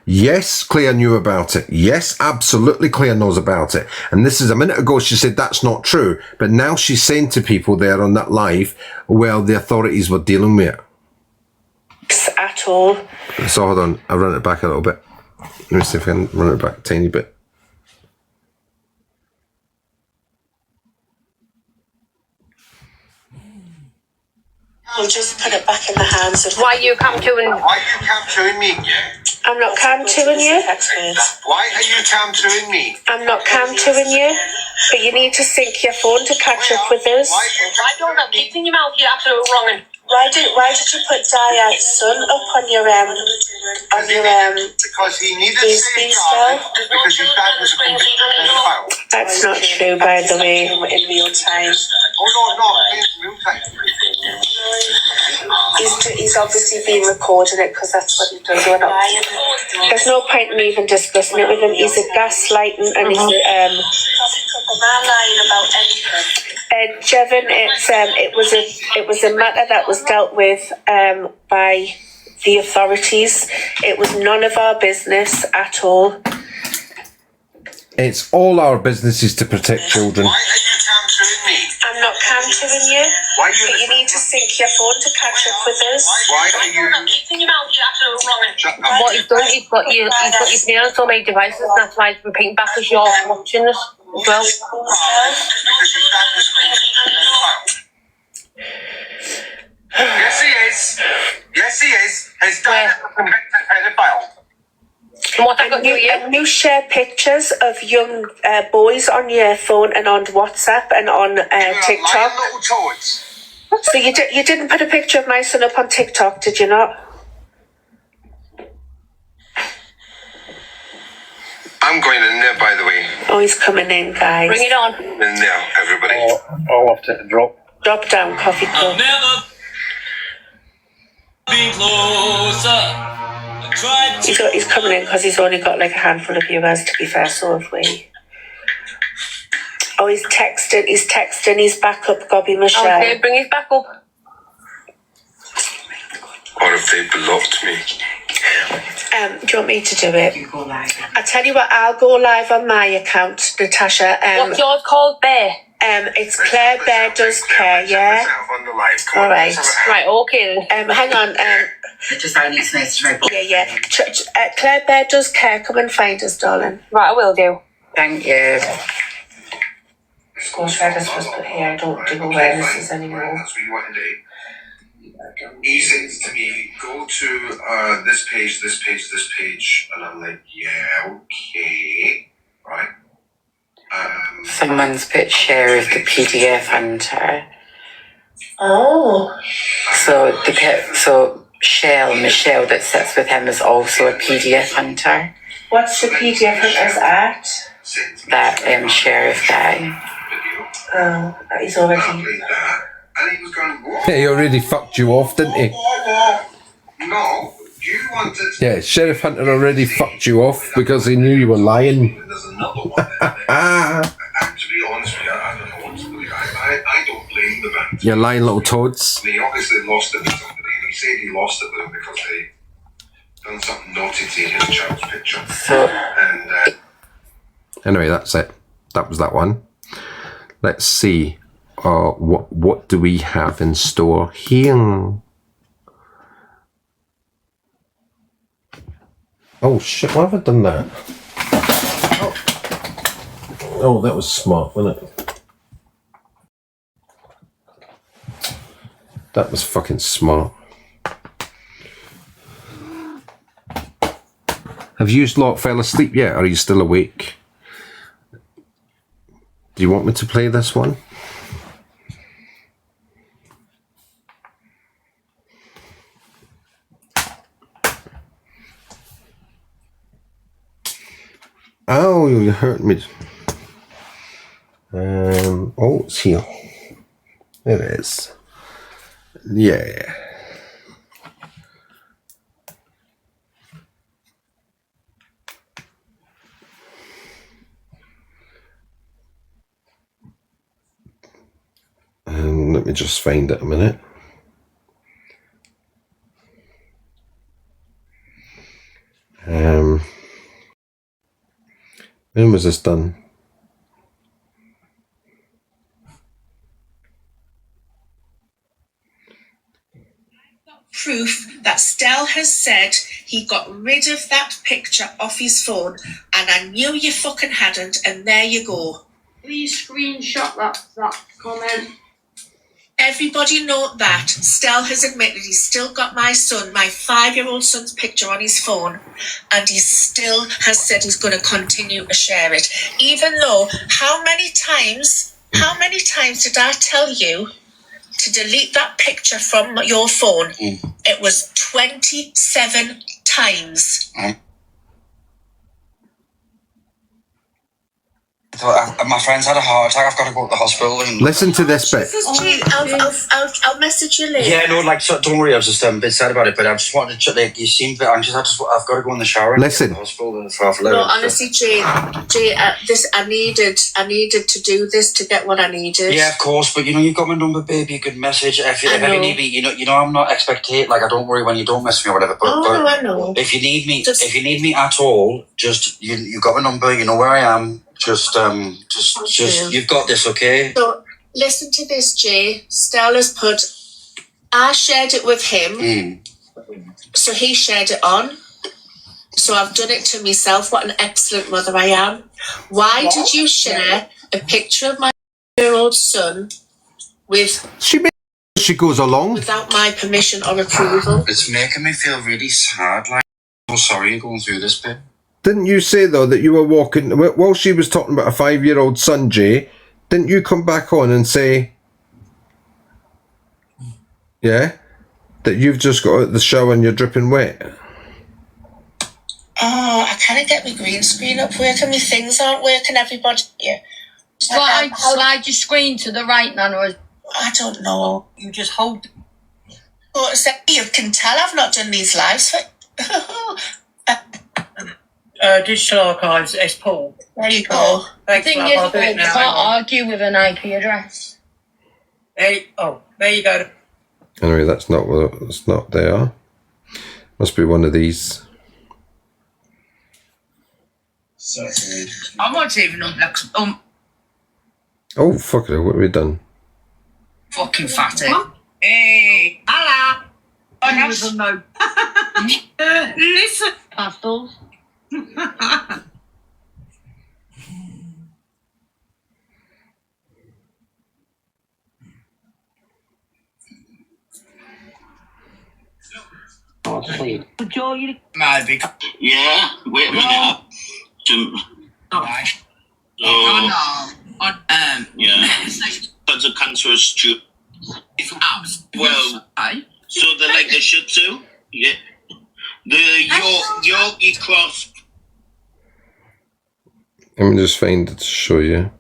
Yes, Claire knew about it. Yes, absolutely Claire knows about it. And this is a minute ago she said that's not true. But now she's saying to people there on that live, well, the authorities were dealing with it. At all. So hold on, I'll run it back a little bit. Let me see if I can run it back a tiny bit. I'll just put it back in the hands of... Why you come to and... Why are you cam-2ing me? I'm not cam-2ing you. Why are you cam-2ing me? I'm not cam-2ing you. But you need to sync your phone to catch up with us. I don't know. Keep in your mouth. You're absolutely wrong. Why did you put Diane's son up on your because he needed safeguarding because his dad was a convicted pedophile. That's not true, by the way, in real time. Oh no, in real time. He's obviously been recording it because that's what he does. There's no point in even discussing it with him. He's a gaslighting and he's lying about anything. Jevon, it was a matter that was dealt with by the authorities. It was none of our business at all. It's all our businesses to protect children. Why are you cam-2ing me? I'm not cam-2ing you. Why but you need to sync your phone to catch up with us. Why are you... Keep in your mouth. You're absolutely wrong. What he's done, he's got your parents on many devices, and that's why he's repeating back because you're watching this as well. Because his dad was a convicted pedophile. Yes, he is. Yes, he is. His dad is a convicted pedophile. And what I got to you? And you share pictures of young boys on your phone and on WhatsApp and on TikTok. Little toys. So you didn't put a picture of my son up on TikTok, did you not? I'm going in there, by the way. Oh, he's coming in, guys. Bring it on. In there, everybody. I'll have to drop. Drop down, coffee cup. Never been closer. He's coming in because he's only got like a handful of viewers, to be fair, so have we. Oh, he's texting his backup, Gobby Michelle. Okay, bring his back up. Or if they blocked me. Do you want me to do it? You go live. I tell you what, I'll go live on my account, Natasha. What's yours called? Bear. It's Claire Bear Does Care, yeah? All right. Right, okay then. Hang on. Just I need to try. Yeah. Claire Bear Does Care. Come and find us, darling. Right, I will do. Thank you. School shredders was put here. I don't do awarenesses anymore. That's what you want to do. He says to me, go to this page, and I'm like, yeah, okay, right. Someone's put share of the PDF hunter. Oh. So Michelle that sits with him is also a PDF hunter. What's the PDF hunter's at? That Sheriff guy. Oh, he's already. He already fucked you off, didn't he? No, you wanted. Yeah, Sheriff Hunter already fucked you off because he knew you were lying. There's another one there. And to be honest with you, I don't know what to believe. I don't blame the band. You lying little toads. He obviously lost it with somebody, and he said he lost it with him because they done something naughty to his child's picture. And anyway, that's it. That was that one. Let's see. What do we have in store here? Oh shit! Why have I done that? Oh, that was smart, wasn't it? That was fucking smart. Have you lot fell asleep yet? Or are you still awake? Do you want me to play this one? Oh, you hurt me. Oh, it's here. There it is. Yeah. Let me just find it a minute. When was this done? Proof that Stell has said he got rid of that picture off his phone, and I knew you fucking hadn't, and there you go. Please screenshot that comment. Everybody note that Stell has admitted he's still got my 5-year-old son's picture on his phone, and he still has said he's going to continue to share it. Even though, how many times did I tell you to delete that picture from your phone? It was 27 times. My friend's had a heart attack. I've got to go to the hospital. And Listen to this bit. I'll message you later. yeah, no, like, so, don't worry. I was just a bit sad about it, but I just wanted to, like, you seem a bit anxious. I've got to go in the shower. And Listen. Get to the hospital and half 11. No, honestly, Jay, I needed to do this to get what I needed. Yeah, of course, but you've got my number, baby. You could message if you ever need me. You know, I'm not expecting. Like, I don't worry when you don't message me or whatever. But, I know. If you need me, at all, just you got my number. You know where I am. Just you've got this, okay? So listen to this, Jay. Stella's put, I shared it with him, so he shared it on. So I've done it to myself. What an excellent mother I am. Why did you share a picture of my 5-year-old son with? She goes along without my permission or approval. It's making me feel really sad. Like, I'm so sorry you're going through this bit. Didn't you say, though, that you were walking... While she was talking about a 5-year-old son, Jay, didn't you come back on and say... Yeah? That you've just got out of the shower and you're dripping wet? Oh, I can't get my green screen up working. My things aren't working, everybody. Yeah. Slide your screen to the right, Nan, or I don't know. you just hold. Oh, so you can tell I've not done these lives for... Digital Archives, it's Paul. There you go. The thing is, you can't argue with an IP address. There you go. Anyway, that's not there. Must be one of these. I might even unlock Oh, fuck it, what have we done? fucking fatty. Hey, hello. No. Listen. Pastels. Maybe. Maybe. Yeah, wait a minute. Alright. Yeah. That's a cancerous tube. Well, so they're like the Shih Tzu? Yeah. The Yorkie cross. Let me just find it to show you.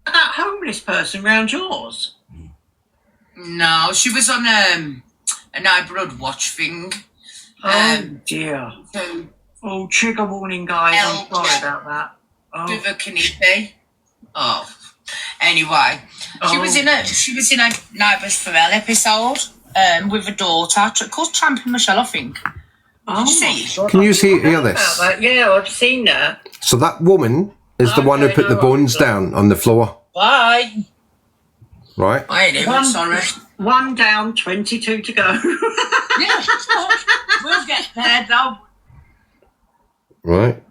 That homeless person round yours? No, she was on a neighbourhood watch thing. Dear. So, trigger warning, guys. I'm sorry about that. With a Kanipe. Oh. Anyway, she was in a Neighbours for Hell episode with a daughter called Tramping Michelle, I think. Did you see it? Can you hear this? Yeah, I've seen that. So that woman is the one who put the bones down on the floor. Bye. Right? I ain't even sorry. 1 down, 22 to go. Yeah, we'll get there, though. Right.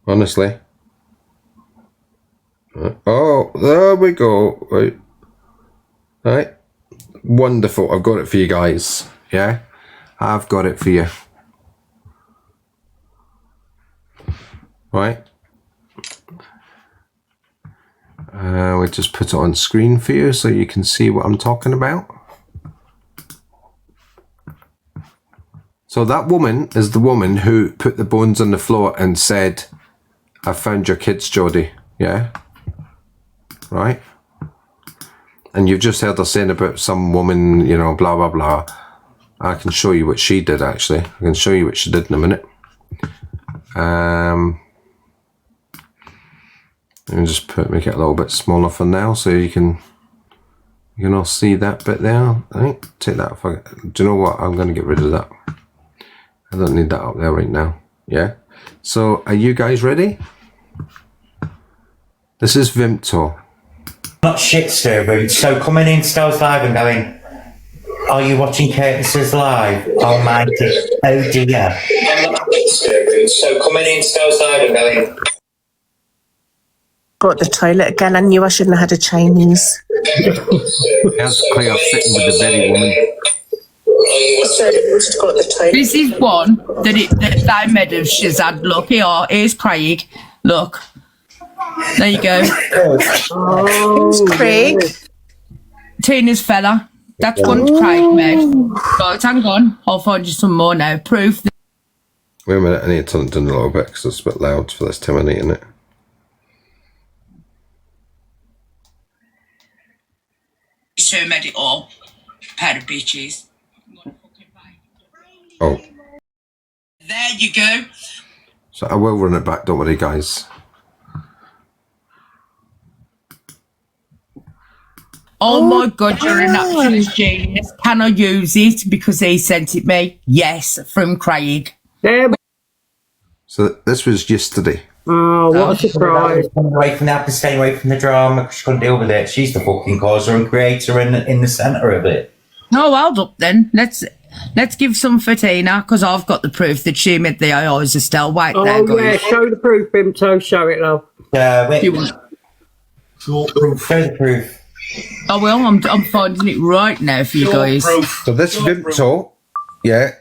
Honestly. Oh, there we go. Right. Wonderful. I've got it for you guys. Yeah? I've got it for you. Right. We just put it on screen for you so you can see what I'm talking about. So that woman is the woman who put the bones on the floor and said, I found your kids, Jodie. Yeah? Right? And you've just heard her saying about some woman, you know, blah, blah, blah. I can show you what she did, actually. I can show you what she did in a minute. Let me just make it a little bit smaller for now so you can all see that bit there. Right? Take that. Do you know what? I'm going to get rid of that. I don't need that up there right now. Yeah? So, are you guys ready? This is Vimto. Not shit stirring. So coming in Stell's live and going, are you watching Curtis's live? Oh my dear. Oh dear. I'm not shit stirring. So coming in Stell's live and going, Go to the toilet again. I knew I shouldn't have had a Chinese. That's Claire sitting with the very woman. This is one that I made of Shazad. Look, here's Craig. Look. There you go. Who's Craig? Tina's fella. That's one Craig made. Right, hang on. I'll find you some more now. Proof. Wait a minute. I need to turn it down a little bit because it's a bit loud for this time of night, isn't it? So made it all. Pair of bitches. Oh. There you go. So I will run it back, don't worry, guys. Oh my God, you're an absolute genius. Can I use it because he sent it me? Yes, from Craig. So this was yesterday. oh, what a surprise. Away from that, staying away from the drama because she couldn't deal with it. She's the fucking causer and creator in the centre of it. Oh, hold up then. Let's give some for Tina because I've got the proof that she made the eyes of Stell. Wait there, guys. Yeah, show the proof, Bimto. Show it, love. Wait. You want- Show the proof. Oh well, I'm finding it right now for you guys. So this Vimto, yeah.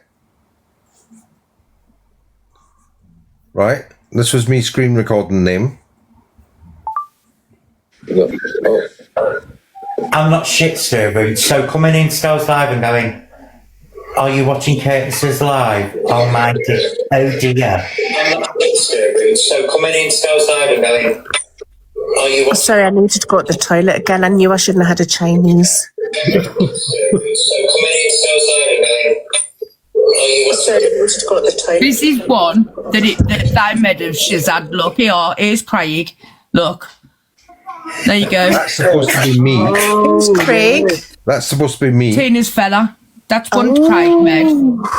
right? This was me screen recording them. I'm not shit stirring, so coming in Stell's live and going, are you watching Curtis's live? Oh my dear, oh dear. I'm not shit stirring, so coming in Stell's live and going, are you watching... Sorry, I needed to go to the toilet again. I knew I shouldn't have had a Chinese. This is one that I made of Shazad. Look, here's Craig. Look. There you go. That's supposed to be me. Who's Craig? That's supposed to be me. Tina's fella. That's one Craig made.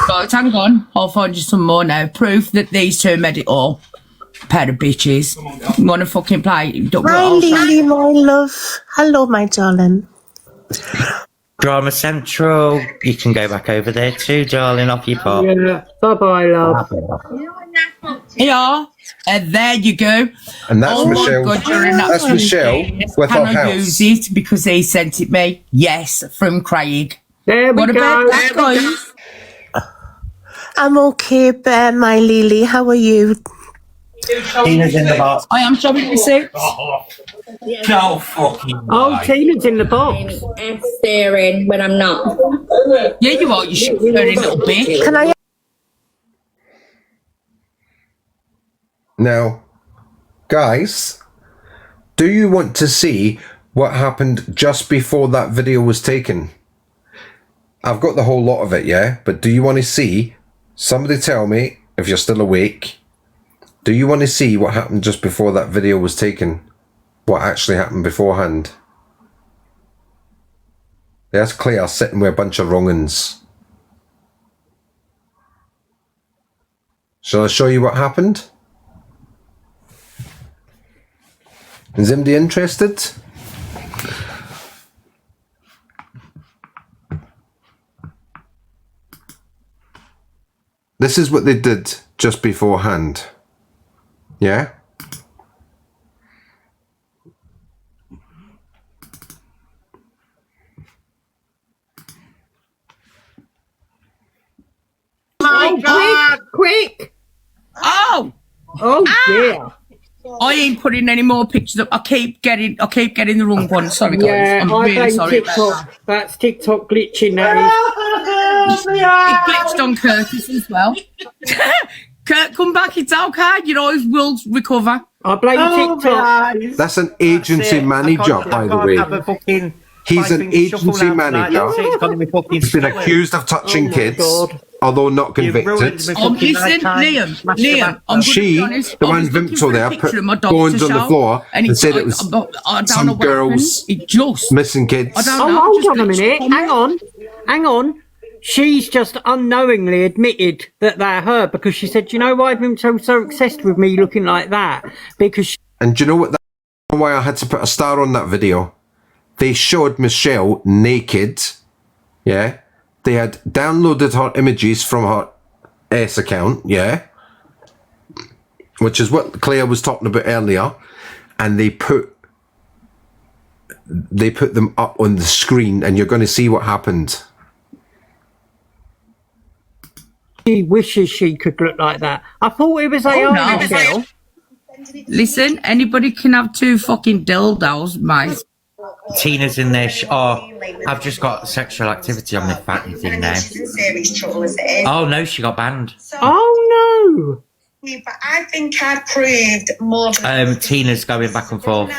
Right, hang on. I'll find you some more now. Proof that these two made it all. Pair of bitches. You want to fucking play? Hi, Lily, my love. Hello, my darling. Drama Central. You can go back over there too, darling, off your pop. Yeah. Bye-bye, love. Yeah. And there you go. And that's Michelle. My God, you're an That's absolute Michelle genius. with Can her I house. use it because he sent it me? Yes, from Craig. There we What go. about that, guys? I'm okay, Bear, my Lily. How are you? Tina's in the box. I am showing you suit. No fucking Oh, Tina's in the box. Staring when I'm not. Yeah, you are. You should be very little bitch. Can I? Now, guys, do you want to see what happened just before that video was taken? I've got the whole lot of it, yeah? But do you want to see? Somebody tell me, if you're still awake, do you want to see what happened just before that video was taken? What actually happened beforehand? There's Claire sitting with a bunch of wrong uns. Shall I show you what happened? Is anybody interested? This is what they did just beforehand. Yeah? Oh, God. Quick! Oh! Oh, dear. I ain't putting any more pictures up. I keep getting the wrong one. Sorry, guys. Yeah, I'm I really blame sorry about TikTok. that. That's TikTok glitching now. It glitched on Curtis as well. Kurt, come back. It's okay. You know, we'll recover. I blame TikTok. That's an agency manager, by the way. He's an agency manager. He's been accused of touching kids, although not convicted. Listen, Liam, I'm She, be honest, the I one was looking Vimpto for a there, picture put of my dog bones to on the show, floor and it's- said it was I don't know some what girls happened. It just missing kids. I don't Oh, know. hold just on a minute. glitched. Hang on. She's just unknowingly admitted that they're her because she said, you know why I've been so obsessed with me looking like that? Because she... And do you know what? That's why I had to put a star on that video. They showed Michelle naked. Yeah. They had downloaded her images from her S account. Yeah. Which is what Claire was talking about earlier. And they put them up on the screen and you're going to see what happened. She wishes she could look like that. I thought it was AI, no. Michelle. Listen, anybody can have two fucking dildos, mate. Tina's in there. I've just got sexual activity on my fatty thing now. Oh no, she got banned. Oh no! But I think I proved more than Tina's going back and forth.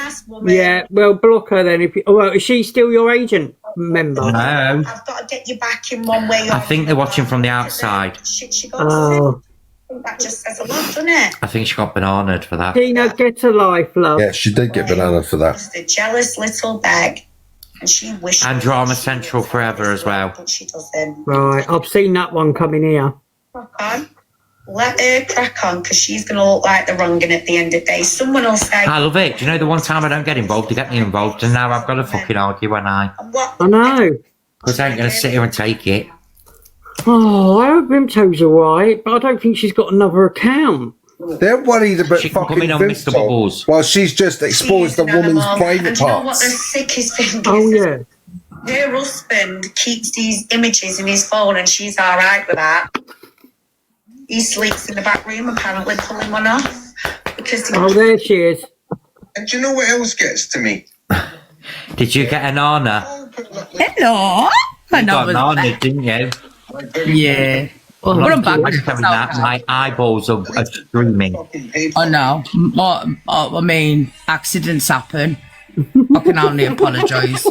Yeah, well, block her then. Well, is she still your agent member? No. I've got to get you back in one way or I think they're watching from the outside. she got Oh. that just says a lot, doesn't it? I think she got bananaed for that. Tina, get a life, love. Yeah, she did get banana for that. Just a jealous little bag. And she wishes. And Drama Central forever as well. But she doesn't. Right, I've seen that one coming here. Crack on. Let her crack on because she's going to look like the wrong one at the end of the day. Someone will say. I love it. Do you know the one time I don't get involved, they get me involved, and now I've got to fucking argue when I know. Because I ain't going to sit here and take it. Oh, I hope Rimto's alright, but I don't think she's got another account. They're worried about She can fucking come in on Mr. Bubbles. Well, she's just exposed a woman's private And you know what parts. the sickest thing is? Oh, yeah. Her husband keeps these images in his phone and she's alright with that. He sleeps in the back room, apparently pulling one off. Because Oh, there she is. And do you know what else gets to me? Did you get an honour? Hello. You got an honour, didn't you? Yeah. I'm What not about having that. My eyeballs are streaming. I know. I mean, accidents happen. I can only apologise.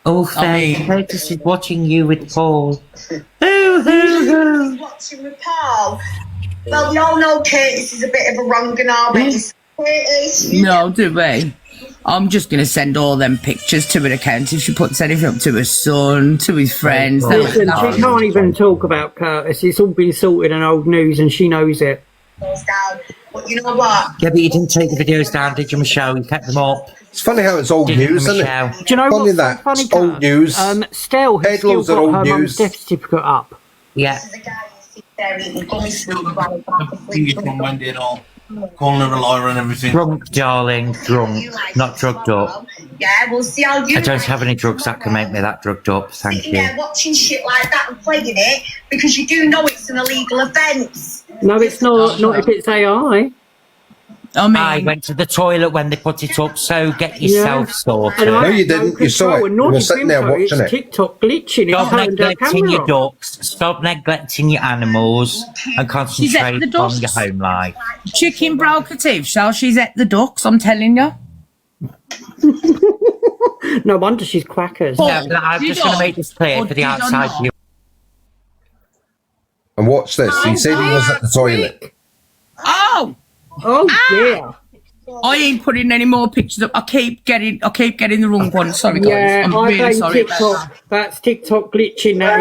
Oh, thank Curtis is watching you with Paul. watching with Paul. Well, we all know Curtis is a bit of a wrong and already. Curtis, No, do we? I'm just going to send all them pictures to her account if she puts anything up to her son, to his friends. Listen, she can't even talk about Curtis. It's all been sorted in old news and she knows it. But you know what? Yeah, but you didn't take the videos down, did you, Michelle? You kept them up. It's funny how it's old Didn't news, you, isn't Michelle? it? Do you know Funny what's that so funny, it's old news. Stell has still Headloads are got old her mum's news. death certificate up. Yeah. On Monday and all. Calling her a liar and everything. Drunk, darling, drunk, not drugged up. Yeah, we'll see how you. I don't have any drugs that can make me that drugged up, thank sitting you. there watching shit like that and playing it because you do know it's an illegal offence. No, it's not. Not if it's AI. I went to the toilet when they put it up, so get yourself sorted. No, you didn't. You saw it. You were sitting there watching it. TikTok glitching. Stop It turned her neglecting your camera off. ducks, stop neglecting your animals, and She's at the concentrate on ducks. your home life. Chicken brocative, shall she's at the ducks, I'm telling you. No wonder she's quackers. Yeah, but I'm just going to make this clear for the outside view. And watch this. He said he was at the toilet. Oh! Oh, yeah. I ain't putting any more pictures up. I keep getting the wrong one. Sorry, guys. Yeah, I'm I really blame sorry about TikTok. that. That's TikTok glitching, that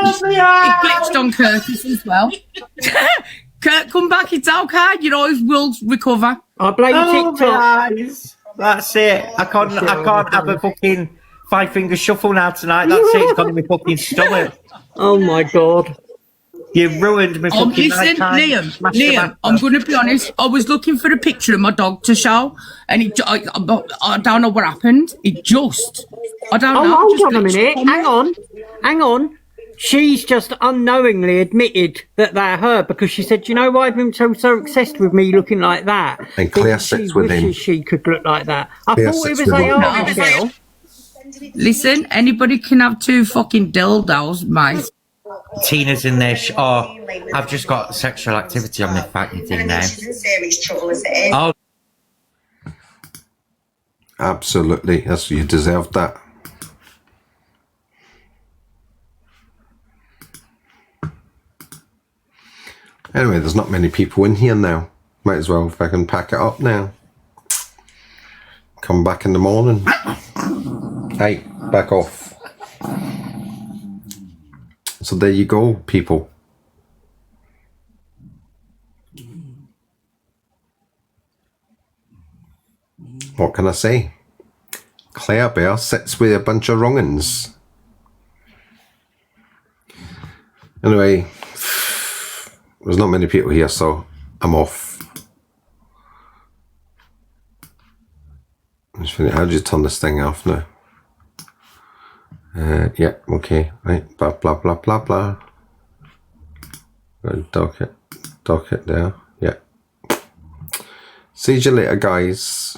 is. It glitched on Curtis as well. Kurt, come back. It's okay. You know, we'll recover. I blame TikTok. That's it. I can't have a fucking 5-finger shuffle now tonight. That's it. It's gone in my fucking stomach. Oh my god. You ruined me fucking Listen, nighttime. Liam, I'm going to be honest. I was looking for a picture of my dog to show, and I don't know what happened. I don't know. Hold on a minute. Hang on. She's just unknowingly admitted that they're her because she said, you know why I've been so obsessed with me looking like that? And Claire Because sits she with him. wishes she could look like that. I Claire thought it sits was with him. AI, Michelle. Listen, anybody can have 2 fucking dildos, mate. Tina's in there. I've just got sexual activity on my fucking thing now. She's in serious trouble as it is. Oh, Absolutely. That's you deserved that. Anyway, there's not many people in here now. Might as well if I can pack it up now. Come back in the morning. Hey, back off. So there you go, people. What can I say? Claire Bear sits with a bunch of wrong-uns. Anyway, there's not many people here, so I'm off. How do you turn this thing off now? Yeah, okay, right, blah, blah, blah, blah, blah. Dock it there, yeah. See you later, guys.